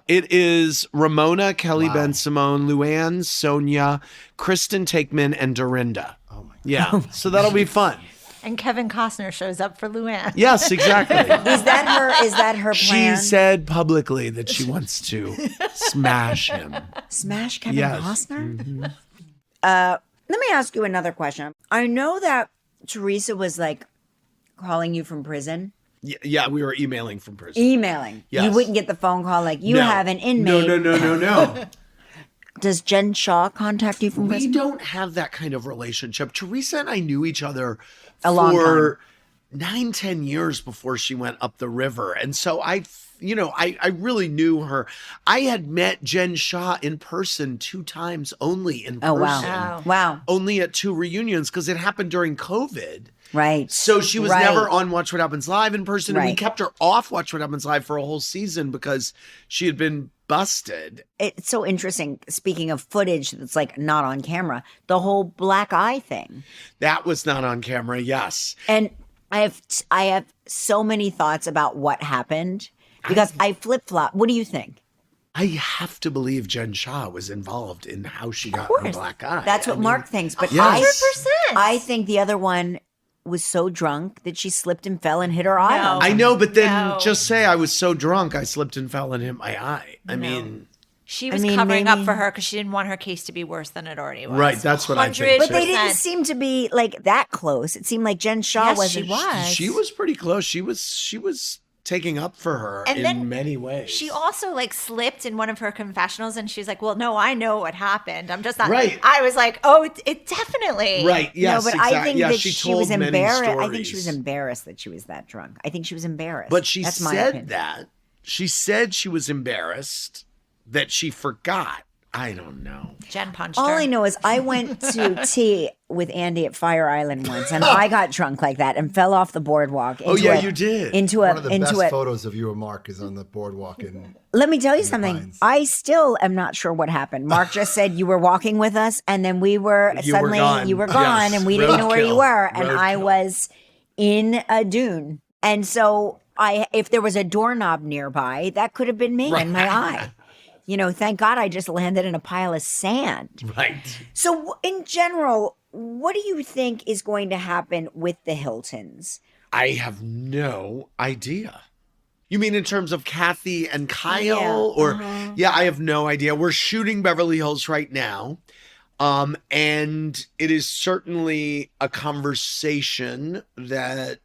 it is Ramona, Kelly Ben Simone, Luann, Sonia, Kristen Takeman, and Dorinda. Oh my God. Yeah. So that'll be fun. And Kevin Costner shows up for Luann. Yes, exactly. Is that her She plan? said publicly that she wants to smash him. Smash Kevin Yes. Costner? Let me ask you another question. I know that Teresa was like calling you from prison. Yeah, we were emailing from prison. Emailing. Yes. You wouldn't get the phone call like, you No. have an inmate. No. Does Jen Shah contact you from We prison? don't have that kind of relationship. Teresa and I knew each other A long for 9-10 years before she went up the river. And so I really knew her. I had met Jen Shah in person 2 times only in person. Oh, wow. Wow. Only at 2 reunions because it happened during COVID. Right. So she was Right. never on Watch What Happens Live in person. And we Right. kept her off Watch What Happens Live for a whole season because she had been busted. It's so interesting. Speaking of footage that's like not on camera, the whole black eye thing. That was not on camera, yes. And I have so many thoughts about what happened because I flip-flop. What do you think? I have to believe Jen Shah was involved in how she got her black eye. That's what Mark thinks. But Yes. 100%. I think the other one was so drunk that she slipped and fell and hit her eye. No. on I know, but then No. just say I was so drunk I slipped and fell and hit my eye. I mean, She was mean, covering maybe- up for her because she didn't want her case to be worse than it already was. Right, that's what I think, But they too. didn't seem to be like that close. It seemed like Jen Shah Yes, wasn't. she was. she was pretty close. She was taking up for her And in then many ways. She also like slipped in one of her confessionals and she's like, well, no, I know what happened. I'm just not. Right. I was like, oh, it definitely. Right, yes, no, but exactly. I think yeah, that she she told was many embarrassed. I think she stories. was embarrassed that she was that drunk. I think she was embarrassed. But she That's my said opinion. that. She said she was embarrassed that she forgot. I don't know. Jen punched All her. I know is I went to tea with Andy at Fire Island once, and I got drunk like that and fell off the boardwalk. Oh, yeah, you did. Into One of the best a. photos of you and Mark is on the boardwalk in. Let me tell you something. Pines. I still am not sure what happened. Mark just said you were walking with us, and then we were You were suddenly gone. you were gone, Yes. and we didn't know where you Roadkill. were, and I Roadkill. was in a dune, and so if there was a doorknob nearby, that could have been me in my eye. You know, thank God I just landed in a pile of sand. Right. So, in general, what do you think is going to happen with the Hiltons? I have no idea. You mean in terms of Kathy and Kyle? Yeah, Or yeah, I have no idea. We're shooting Beverly Hills right now. And it is certainly a conversation that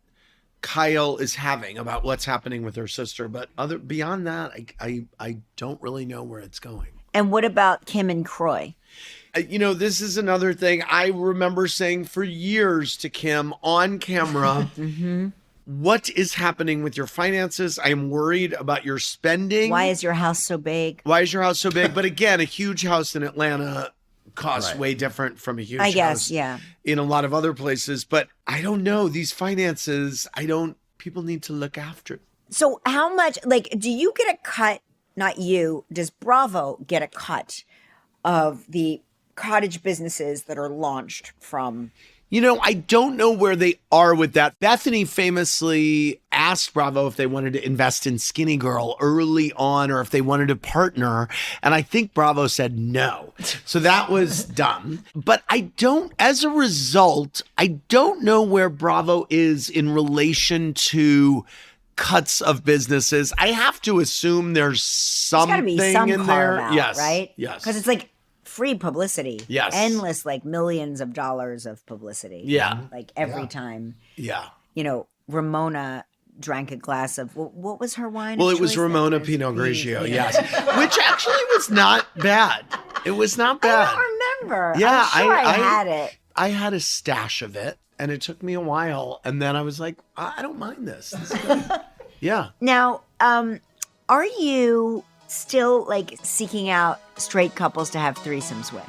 Kyle is having about what's happening with her sister. But beyond that, I don't really know where it's going. And what about Kim and Kroy? You know, this is another thing I remember saying for years to Kim on camera. What is happening with your finances? I am worried about your spending. Why is your house so big? Why is your house so big? But again, a huge house in Atlanta costs Right. way different from a huge I guess, house yeah. in a lot of other places. But I don't know. These finances, people need to look after. So how much, like, do you get a cut? Not you. Does Bravo get a cut of the cottage businesses that are launched from? You know, I don't know where they are with that. Bethany famously asked Bravo if they wanted to invest in Skinny Girl early on or if they wanted to partner. And I think Bravo said no. So that was dumb. But as a result, I don't know where Bravo is in relation to cuts of businesses. I have to assume there's There's got to something be some in carve there. out, Yes. right? Yes. Because it's like free publicity. Yes. Endless, like millions of dollars of publicity. Yeah. Like every time, Yeah. you know, Ramona drank a glass of, what was her wine? Well, of it was choice? Ramona Pinot Grigio, yes. Which actually was not bad. It was not I bad. don't remember. Yeah, I'm sure I had it. I had a stash of it, and it took me a while. And then I was like, I don't mind this. This is good. Yeah. Now, are you still like seeking out straight couples to have threesomes with?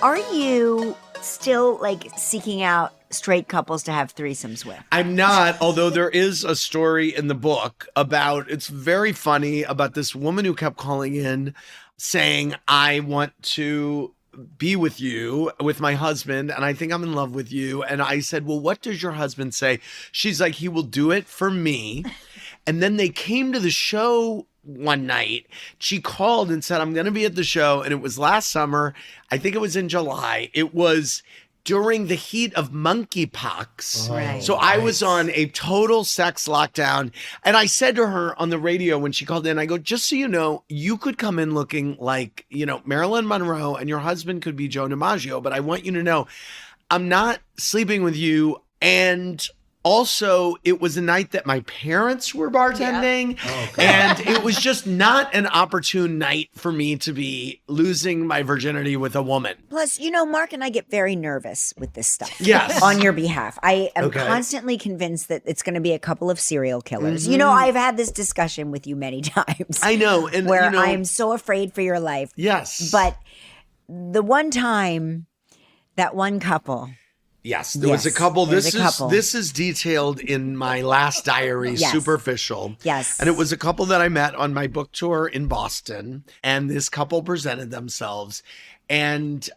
Are you still like seeking out straight couples to have threesomes with? I'm not, although there is a story in the book about, it's very funny, about this woman who kept calling in saying, I want to be with you, with my husband, and I think I'm in love with you. And I said, well, what does your husband say? She's like, he will do it for me. And then they came to the show one night. She called and said, I'm going to be at the show. And it was last summer. I think it was in July. It was during the heat of monkeypox. Right. So I was on a total sex lockdown. And I said to her on the radio when she called in, I go, just so you know, you could come in looking like, Marilyn Monroe and your husband could be Joe DiMaggio. But I want you to know, I'm not sleeping with you. And also, it was a night that my parents were bartending, and it was just not an opportune night for me to be losing my virginity with a woman. Plus, Mark and I get very nervous with this stuff. Yes. On your behalf. I am Okay. constantly convinced that it's going to be a couple of serial killers. I've had this discussion with you many times. I know. And where I am so afraid for your life. Yes. But the one time, that one couple... Yes, there was a couple. There was a couple. This is detailed in my last diary, Yes. Superficial. Yes. And it was a couple that I met on my book tour in Boston. And this couple presented themselves. And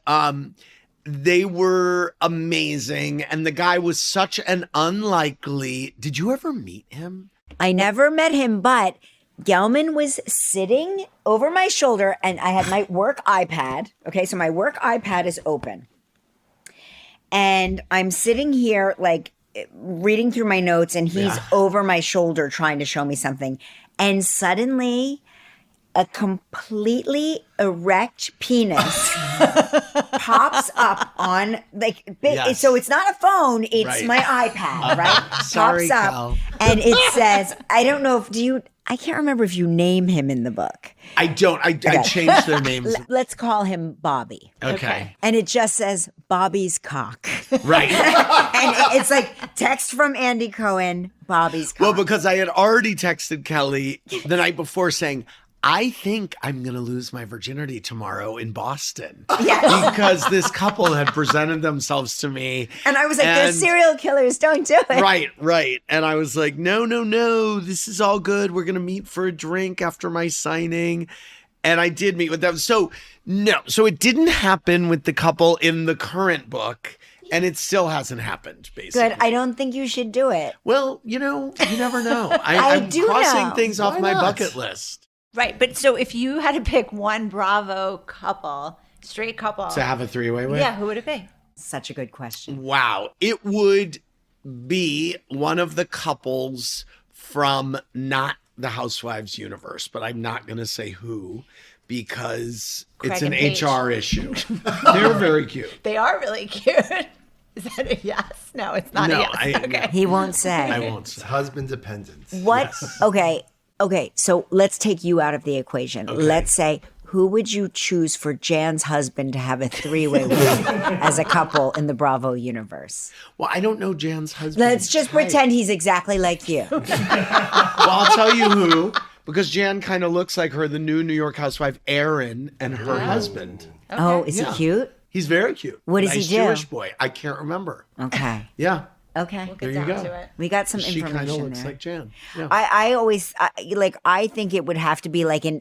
they were amazing. And the guy was such an unlikely... Did you ever meet him? I never met him, but Gelman was sitting over my shoulder and I had my work iPad. Okay, so my work iPad is open. And I'm sitting here like reading through my notes and he's over my shoulder trying to show me something. And suddenly a completely erect penis pops up on Yes. so it's not a phone, it's Right. my iPad, right? Sorry, pops up Cal. and it says, I don't know I can't remember if you name him in the book. I don't. I changed their names. Let's call him Bobby. Okay. And it just says Bobby's cock. Right. And it's like text from Andy Cohen, Bobby's cock. Well, because I had already texted Kelly the night before saying, I think I'm going to lose my virginity tomorrow in Boston. Yes. Because this couple had presented themselves to me. And I was like, they're serial killers, don't do it. Right. And I was like, no, this is all good. We're going to meet for a drink after my signing. And I did meet with them. So it didn't happen with the couple in the current book. And it still hasn't happened, basically. Good. I don't think you should do it. Well, you never know. I'm do crossing know. things off Why my not? bucket list. Right. But so if you had to pick one Bravo couple, straight couple. To have a three-way with? Yeah, who would it be? Such a good question. Wow. It would be one of the couples from not the Housewives universe, but I'm not going to say who because Craig it's an and Paige. HR issue. They're very cute. They are really cute. Is that a yes? No, it's not No, a yes. Okay. He won't say. I won't It's say. husband dependent. What? Yes. Okay. So let's take you out of the equation. Let's say, who would you choose for Jan's husband to have a three-way with as a couple in the Bravo universe? Well, I don't know Jan's husband. Let's just pretend he's exactly like you. Well, I'll tell you who, because Jan kind of looks like her, the new New York housewife, Erin, and her husband. Oh, is he cute? He's very cute. What does he Nice do? Jewish boy. I can't remember. Okay. Yeah. Okay. There you Down go. to it. We got some She kind of information looks there. like Jan. Yeah. I always I think it would have to be like an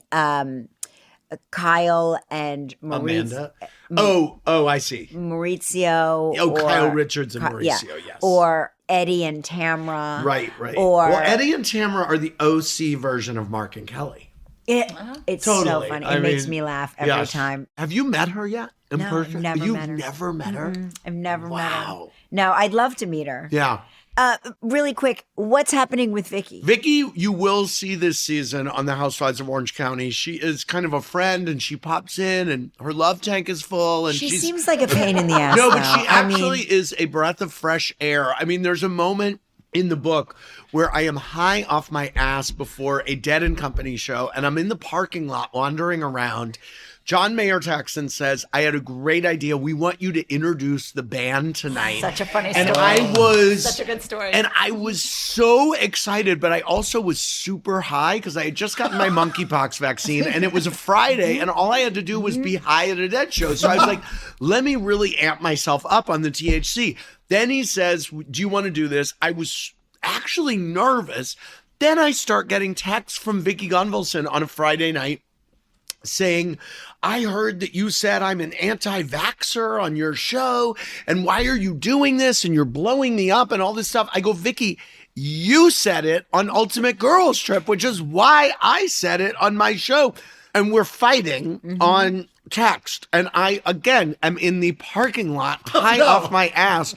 Kyle and Amanda. Oh, I see. Maurizio. Oh, or, Kyle Richards and Mauricio, yeah. yes. Or Eddie and Tamra. Right. Or well, Eddie and Tamara are the OC version of Mark and Kelly. It's Totally. so funny. I It makes mean, me laugh every yes. time. Have you met her yet? In No, I've person? never You've met her. never met her? I've never met her. Wow. No, I'd love to meet her. Yeah. Really quick, what's happening with Vicky? Vicky, you will see this season on the Housewives of Orange County. She is kind of a friend, and she pops in, and her love tank is full. And She she's seems like a pain in the ass. no, but though. she actually is a breath of fresh air. I mean, there's a moment in the book where I am high off my ass before a Dead and Company show, and I'm in the parking lot wandering around. John Mayer texts and says, I had a great idea. We want you to introduce the band tonight. Such a funny And story. I was Such a good story. And I was so excited, but I also was super high because I had just gotten my monkeypox vaccine and it was a Friday and all I had to do was be high at a Dead show. So I was like, let me really amp myself up on the THC. Then he says, do you want to do this? I was actually nervous. Then I start getting texts from Vicky Gunvalson on a Friday night saying, I heard that you said I'm an anti-vaxxer on your show, and why are you doing this? And you're blowing me up and all this stuff. I go, Vicky, you said it on Ultimate Girls Trip, which is why I said it on my show. And we're fighting on text, and I, again, am in the parking lot, high off my ass,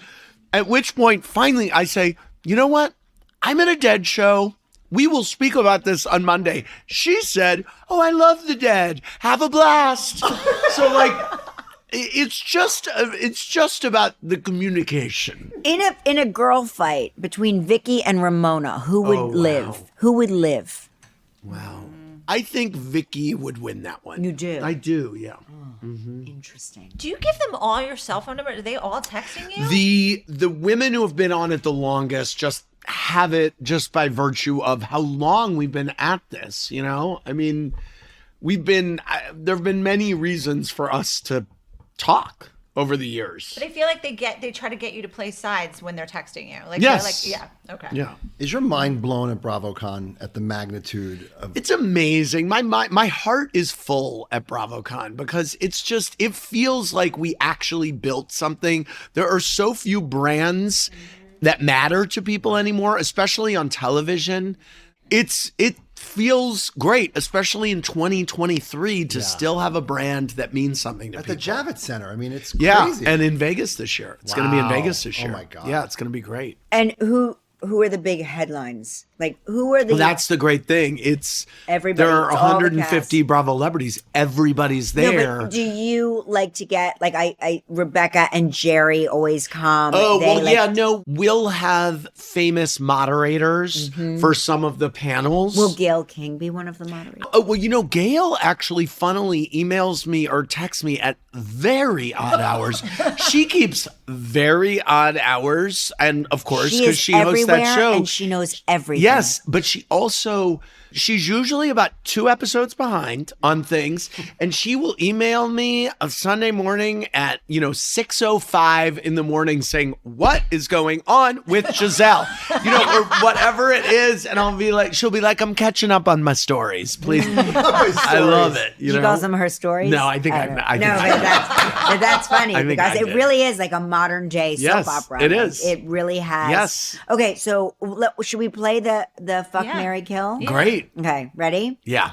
at which point, finally, I say, you know what? I'm in a Dead show. We will speak about this on Monday. She said, oh, I love the Dead. Have a blast. So, like, it's just about the communication. In a girl fight between Vicky and Ramona, who would live? Wow. Who would live? Wow. I think Vicky would win that one. You do? I do, yeah. Interesting. Do you give them all your cell phone number? Are they all texting you? The women who have been on it the longest just have it just by virtue of how long we've been at this, you know? I mean, there have been many reasons for us to talk over the years. But I feel like they try to get you to play sides when they're texting you. Like, yes. they're like, yeah, okay. Yeah. Is your mind blown at BravoCon at the magnitude of... It's amazing. My heart is full at BravoCon because it feels like we actually built something. There are so few brands that matter to people anymore, especially on television. It feels great, especially in 2023, to still have a brand that means something to people. At the Javits Center. I mean, it's Yeah, crazy. and in Vegas this year. It's going to be in Wow. Vegas this Oh year. my God. Yeah, it's going to be great. And who are the big headlines? Like, who are the... Well, that's the great thing. Everybody, There are it's all the 150 Bravolebrities. Everybody's No, there. but do you like to get, like, I Rebecca and Jerry always come. Oh, They, well, like, yeah, no, we'll have famous moderators for some of the panels. Will Gail King be one of the moderators? Oh, well, you know, Gail actually funnily emails me or texts me at very odd hours. She keeps very odd hours. And of course, She because is she hosts everywhere that show. and she knows everything. Yes, but she's usually about 2 episodes behind on things, and she will email me a Sunday morning at 6:05 in the morning saying, what is going on with Giselle? Or whatever it is, and she'll be like, I'm catching up on my stories, please. I love it. She calls them her stories? No, I think but that's funny I think because I it did. really is like a modern day Yes, soap opera. it Like, is. it really has. Yes. Okay, so should we play the fuck, Yeah. marry, kill? Great. Okay, ready? Yeah.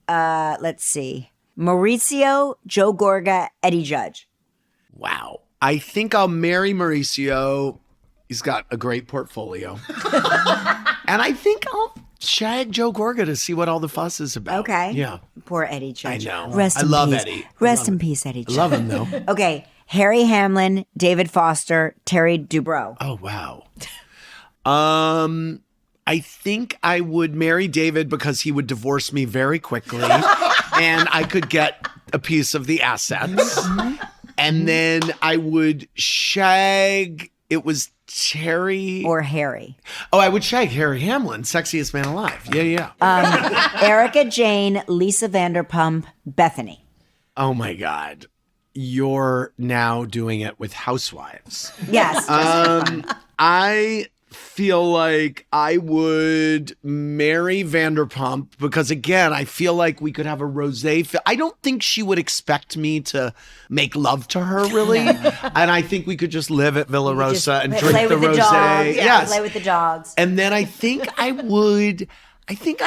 Let's see. Mauricio, Joe Gorga, Eddie Judge. Wow. I think I'll marry Mauricio. He's got a great portfolio. And I think I'll shag Joe Gorga to see what all the fuss is about. Okay. Yeah. Poor Eddie Judge. I know. Rest I in love peace. Eddie. Rest in peace, Eddie I Judge. love him, though. Okay. Harry Hamlin, David Foster, Terry Dubrow. Oh, wow. I think I would marry David because he would divorce me very quickly and I could get a piece of the assets. And then I would shag, it was Terry. Or Harry. Oh, I would shag Harry Hamlin, sexiest man alive. Yeah. Erica Jane, Lisa Vanderpump, Bethany. Oh my God. You're now doing it with housewives. Yes. I feel like I would marry Vanderpump because, again, I feel like we could have a rosé. I don't think she would expect me to make love to her, really. And I think we could just live at Villa Rosa and play drink the with the rosé. dogs. Yeah, Yes. play with the dogs. And then I think I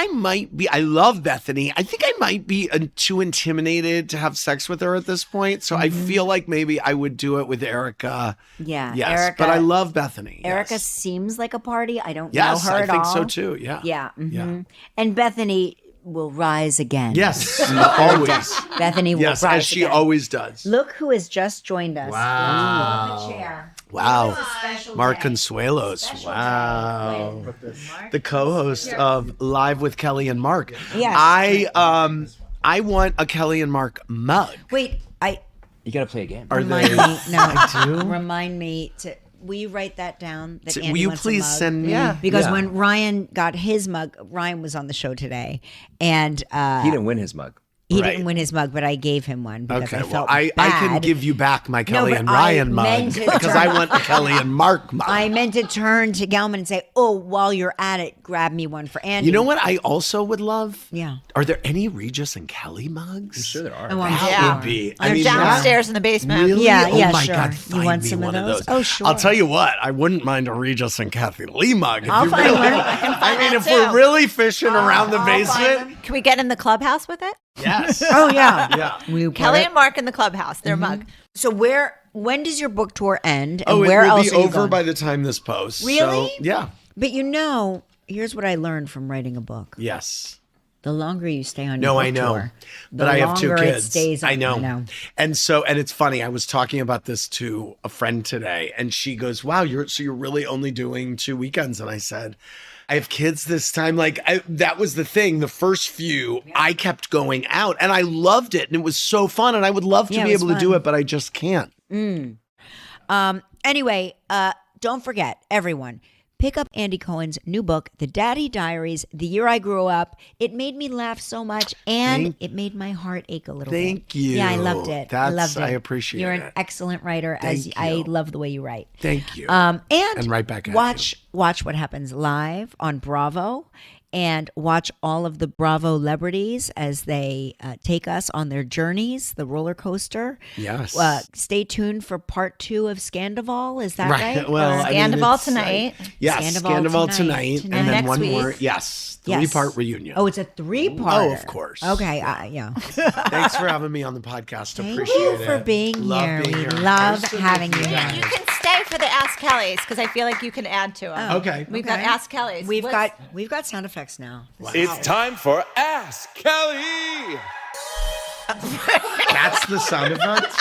might be, I love Bethany. I think I might be too intimidated to have sex with her at this point. So I feel like maybe I would do it with Erica. Yeah. Yes. Erica, but I love Bethany. Erica yes. seems like a party. I don't Yes, know her I at think all. so too. Yeah. Yeah. Yeah. And Bethany will rise again. Yes. Always. Bethany will Yes, rise as she again. always does. Look who has just joined us. Wow. Let's go in the chair. Wow. Special Mark day. Consuelos. Special Wow. day with The co-host of Live with Kelly and Mark. Yes. I want a Kelly and Mark mug. Wait, You gotta play a game. Are remind they? me. No, I do? Remind me to. Will you write that down? That Andy Will you wants a please mug? send me? Yeah. Because Yeah. when Ryan got his mug, Ryan was on the show today, and He didn't win his mug. he Right. didn't win his mug, but I gave him one because Okay, I well, felt I can bad. give you back my Kelly but and I Ryan mug meant to because turn- I want a Kelly and Mark mug. I meant to turn to Gelman and say, "Oh, while you're at it, grab me one for Andy." You know what I also would love? Yeah. Are there any Regis and Kelly mugs? I'm sure there are. Oh, I'm That sure. would be. They're downstairs in the basement. Really? Yeah, oh yeah, my sure. God, You find want me some of one those? Oh, sure. I'll tell you what, I wouldn't mind a Regis and Kathy Lee mug. If I'll you find really, one. I mean, that if we're too. really fishing around the I'll find basement. Can we get in the clubhouse with it? Yes. Oh yeah. Yeah. Will you put Kelly it? and Mark in the clubhouse, their mug. So when does your book tour end? And Oh, it where will else be are you over going? by the time this posts. Really? So, yeah. But here's what I learned from writing a book. Yes. The longer you stay on your No, book I know. tour, But the I have two longer kids. It stays I know. know. And it's funny. I was talking about this to a friend today, and she goes, "Wow, you're really only doing 2 weekends?" And I said, "I have kids this time." That was the thing. The first few, I kept going out, and I loved it, and it was so fun, and I would love to Yeah, be it was able to do fun. it, but I just can't. Anyway, don't forget, everyone, pick up Andy Cohen's new book, The Daddy Diaries, The Year I Grew Up. It made me laugh so much, and it made my heart ache a little bit. Thank you. Yeah, I loved it. I loved it. I appreciate You're it. an excellent writer. Thank I you. love the way you write. Thank you. And right back at watch what happens live on Bravo, and watch all of the Bravolebrities as they take us on their journeys, the roller coaster. Yes. Stay tuned for part 2 of Sandoval. Is that right? Well, Or- I mean, Sandoval it's, tonight. Yes, Sandoval Sandoval tonight. tonight. And then Next one week. more. Yes. Yes. 3-part reunion. Oh, it's a 3-part. Oh, of course. Okay, yeah. Thanks for having me on the podcast. Thank Appreciate you it. for being Love here. being We here. love Nice to having meet you guys. here. You can stay for the Ask Kellys because I feel like you can add to them. Okay. We've got Ask Kellys. We've got sound effects now. It's time for Ask Kelly. That's the sound effect?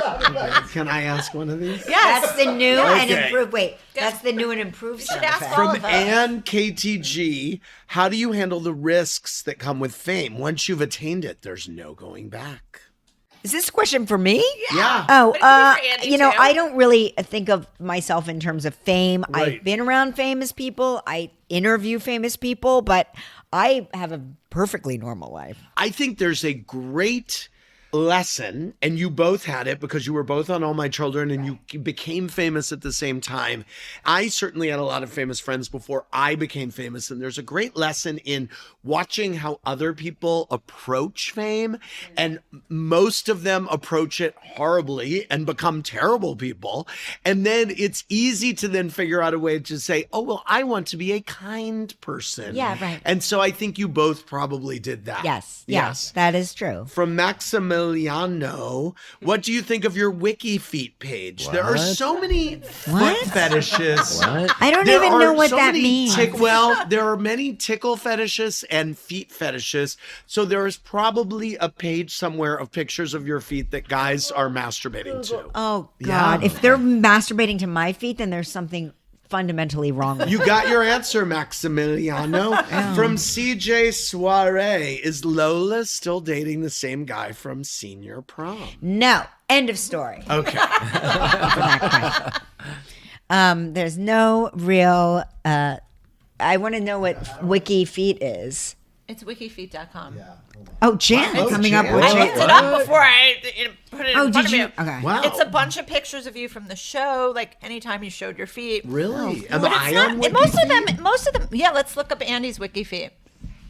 Okay. Can I ask one of these? That's the new and Okay. improved. Wait, that's the new and improved should sound ask effect. all From of us. Ann KTG, how do you handle the risks that come with fame? Once you've attained it, there's no going back. Is this a question for me? Yeah. Oh, But it could be for Andy, too. I don't really think of myself in terms of fame. Right. I've been around famous people. I interview famous people, but I have a perfectly normal life. I think there's a great lesson, and you both had it because you were both on All My Children and you became famous at the same time. I certainly had a lot of famous friends before I became famous, and there's a great lesson in watching how other people approach fame, and most of them approach it horribly and become terrible people. And then it's easy to then figure out a way to say, oh, well, I want to be a kind person. Yeah, right. And so I think you both probably did that. Yes, that is true. From Maximiliano, what do you think of your Wiki Feet page? There are so many foot fetishes. What? I don't There even are know what so that many means. there are many tickle fetishes and feet fetishes. So there is probably a page somewhere of pictures of your feet that guys are masturbating to. Oh God! Yeah. If they're masturbating to my feet, then there's something fundamentally wrong with it. You got your answer, Maximiliano. From CJ Soiree, is Lola still dating the same guy from senior prom? No. End of story. Okay. There's no real. I want to know what Wiki Feet is. It's wikifeet.com. Oh, Jan coming up Jan. with I it. looked it up before I put it in Oh, front did of you? you. Okay. Wow. It's a bunch of pictures of you from the show, like anytime you showed your feet. Really? Am But I it's on not, Wiki most of them, yeah, let's look up Andy's wiki feet.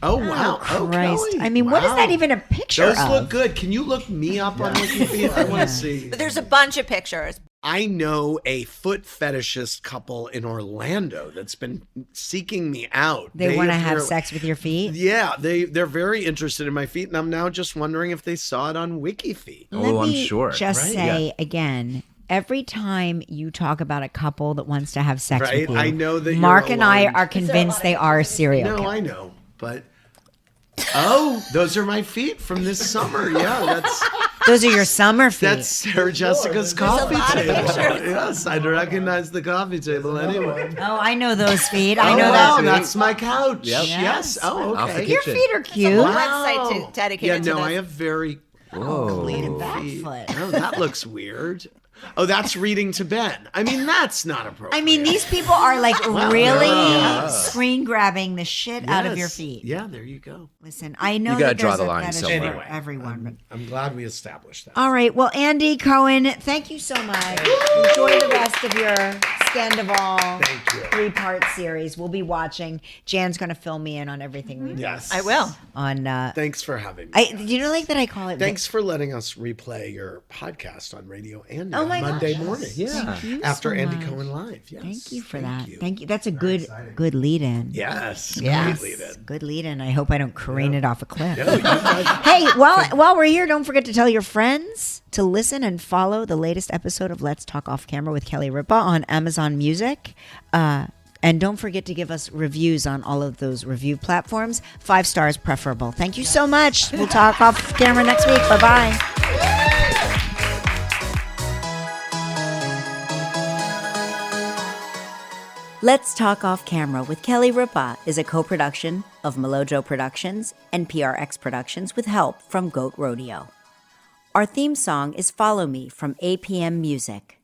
Oh, wow. Oh, Christ. Kelly. I mean, what is Wow. that even a picture Those of? look good. Can you look me up on Wiki? I want to see. But there's a bunch of pictures. I know a foot fetishist couple in Orlando that's been seeking me out. They want to have apparently- sex with your feet? Yeah, they're very interested in my feet, and I'm now just wondering if they saw it on WikiFeet. Oh, Let I'm me sure. just Right? say again, every time you talk about a couple that wants to have sex Right? with you, I know that you're Mark and I alarmed. are convinced they are serial No, killers. I know, but those are my feet from this summer. Yeah, Those are your summer feet. that's Sarah Jessica's coffee lot of table. pictures. Yes, I'd recognize the coffee table anyway. Oh, I know those feet. I Oh, know wow, that. that's my couch. Yep. Yes. Oh, Off the okay. kitchen. Your feet are cute. Whole Wow. website dedicated Yeah, to no, this. I have very Whoa. clean that feet. foot. Oh, that looks weird. Oh, that's reading to Ben. I mean, that's not appropriate. I mean, these people are like really Yeah. screen grabbing the shit out of your Yes. feet. Yeah, there you go. Listen, I know You gotta that draw there's the a line fetish somewhere. for everyone. But I'm glad we established that. all right. Well, Andy Cohen, thank you so much. Enjoy the rest of your Sandoval. Thank you. 3-part series. We'll be watching. Jan's going to fill me in on everything we do. Yes. I will. On Thanks for having me. you know, like that I call it. Thanks for letting us replay your podcast on Radio Andy Oh on my Monday gosh. morning. Yeah. After so Andy much. Cohen Live. Yes. Thank you for that. you. Thank you. That's a good lead in. Yes. Yes. Great lead-in. Good lead in. I hope I don't careen it off a cliff. No, you guys- Hey, while we're here, don't forget to tell your friends to listen and follow the latest episode of Let's Talk Off Camera with Kelly Ripa on Amazon Music. And don't forget to give us reviews on all of those review platforms. 5 stars preferable. Thank you so much. We'll talk off camera next week. Bye-bye. Let's Talk Off Camera with Kelly Ripa is a co-production of Melojo Productions and PRX Productions with help from Goat Rodeo. Our theme song is Follow Me from APM Music.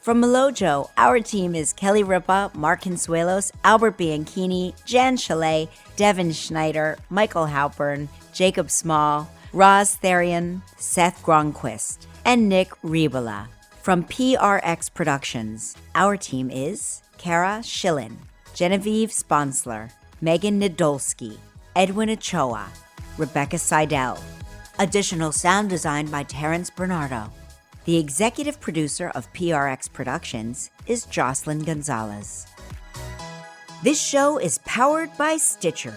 From Melojo, our team is Kelly Ripa, Mark Consuelos, Albert Bianchini, Jen Shah, Devin Schneider, Michael Halpern, Jacob Small, Roz Therian, Seth Gronquist, and Nick Ribola. From PRX Productions, our team is Kara Schillen, Genevieve Sponsler, Megan Nadolski, Edwin Ochoa, Rebecca Seidel. Additional sound design by Terrence Bernardo. The executive producer of PRX Productions is Jocelyn Gonzalez. This show is powered by Stitcher.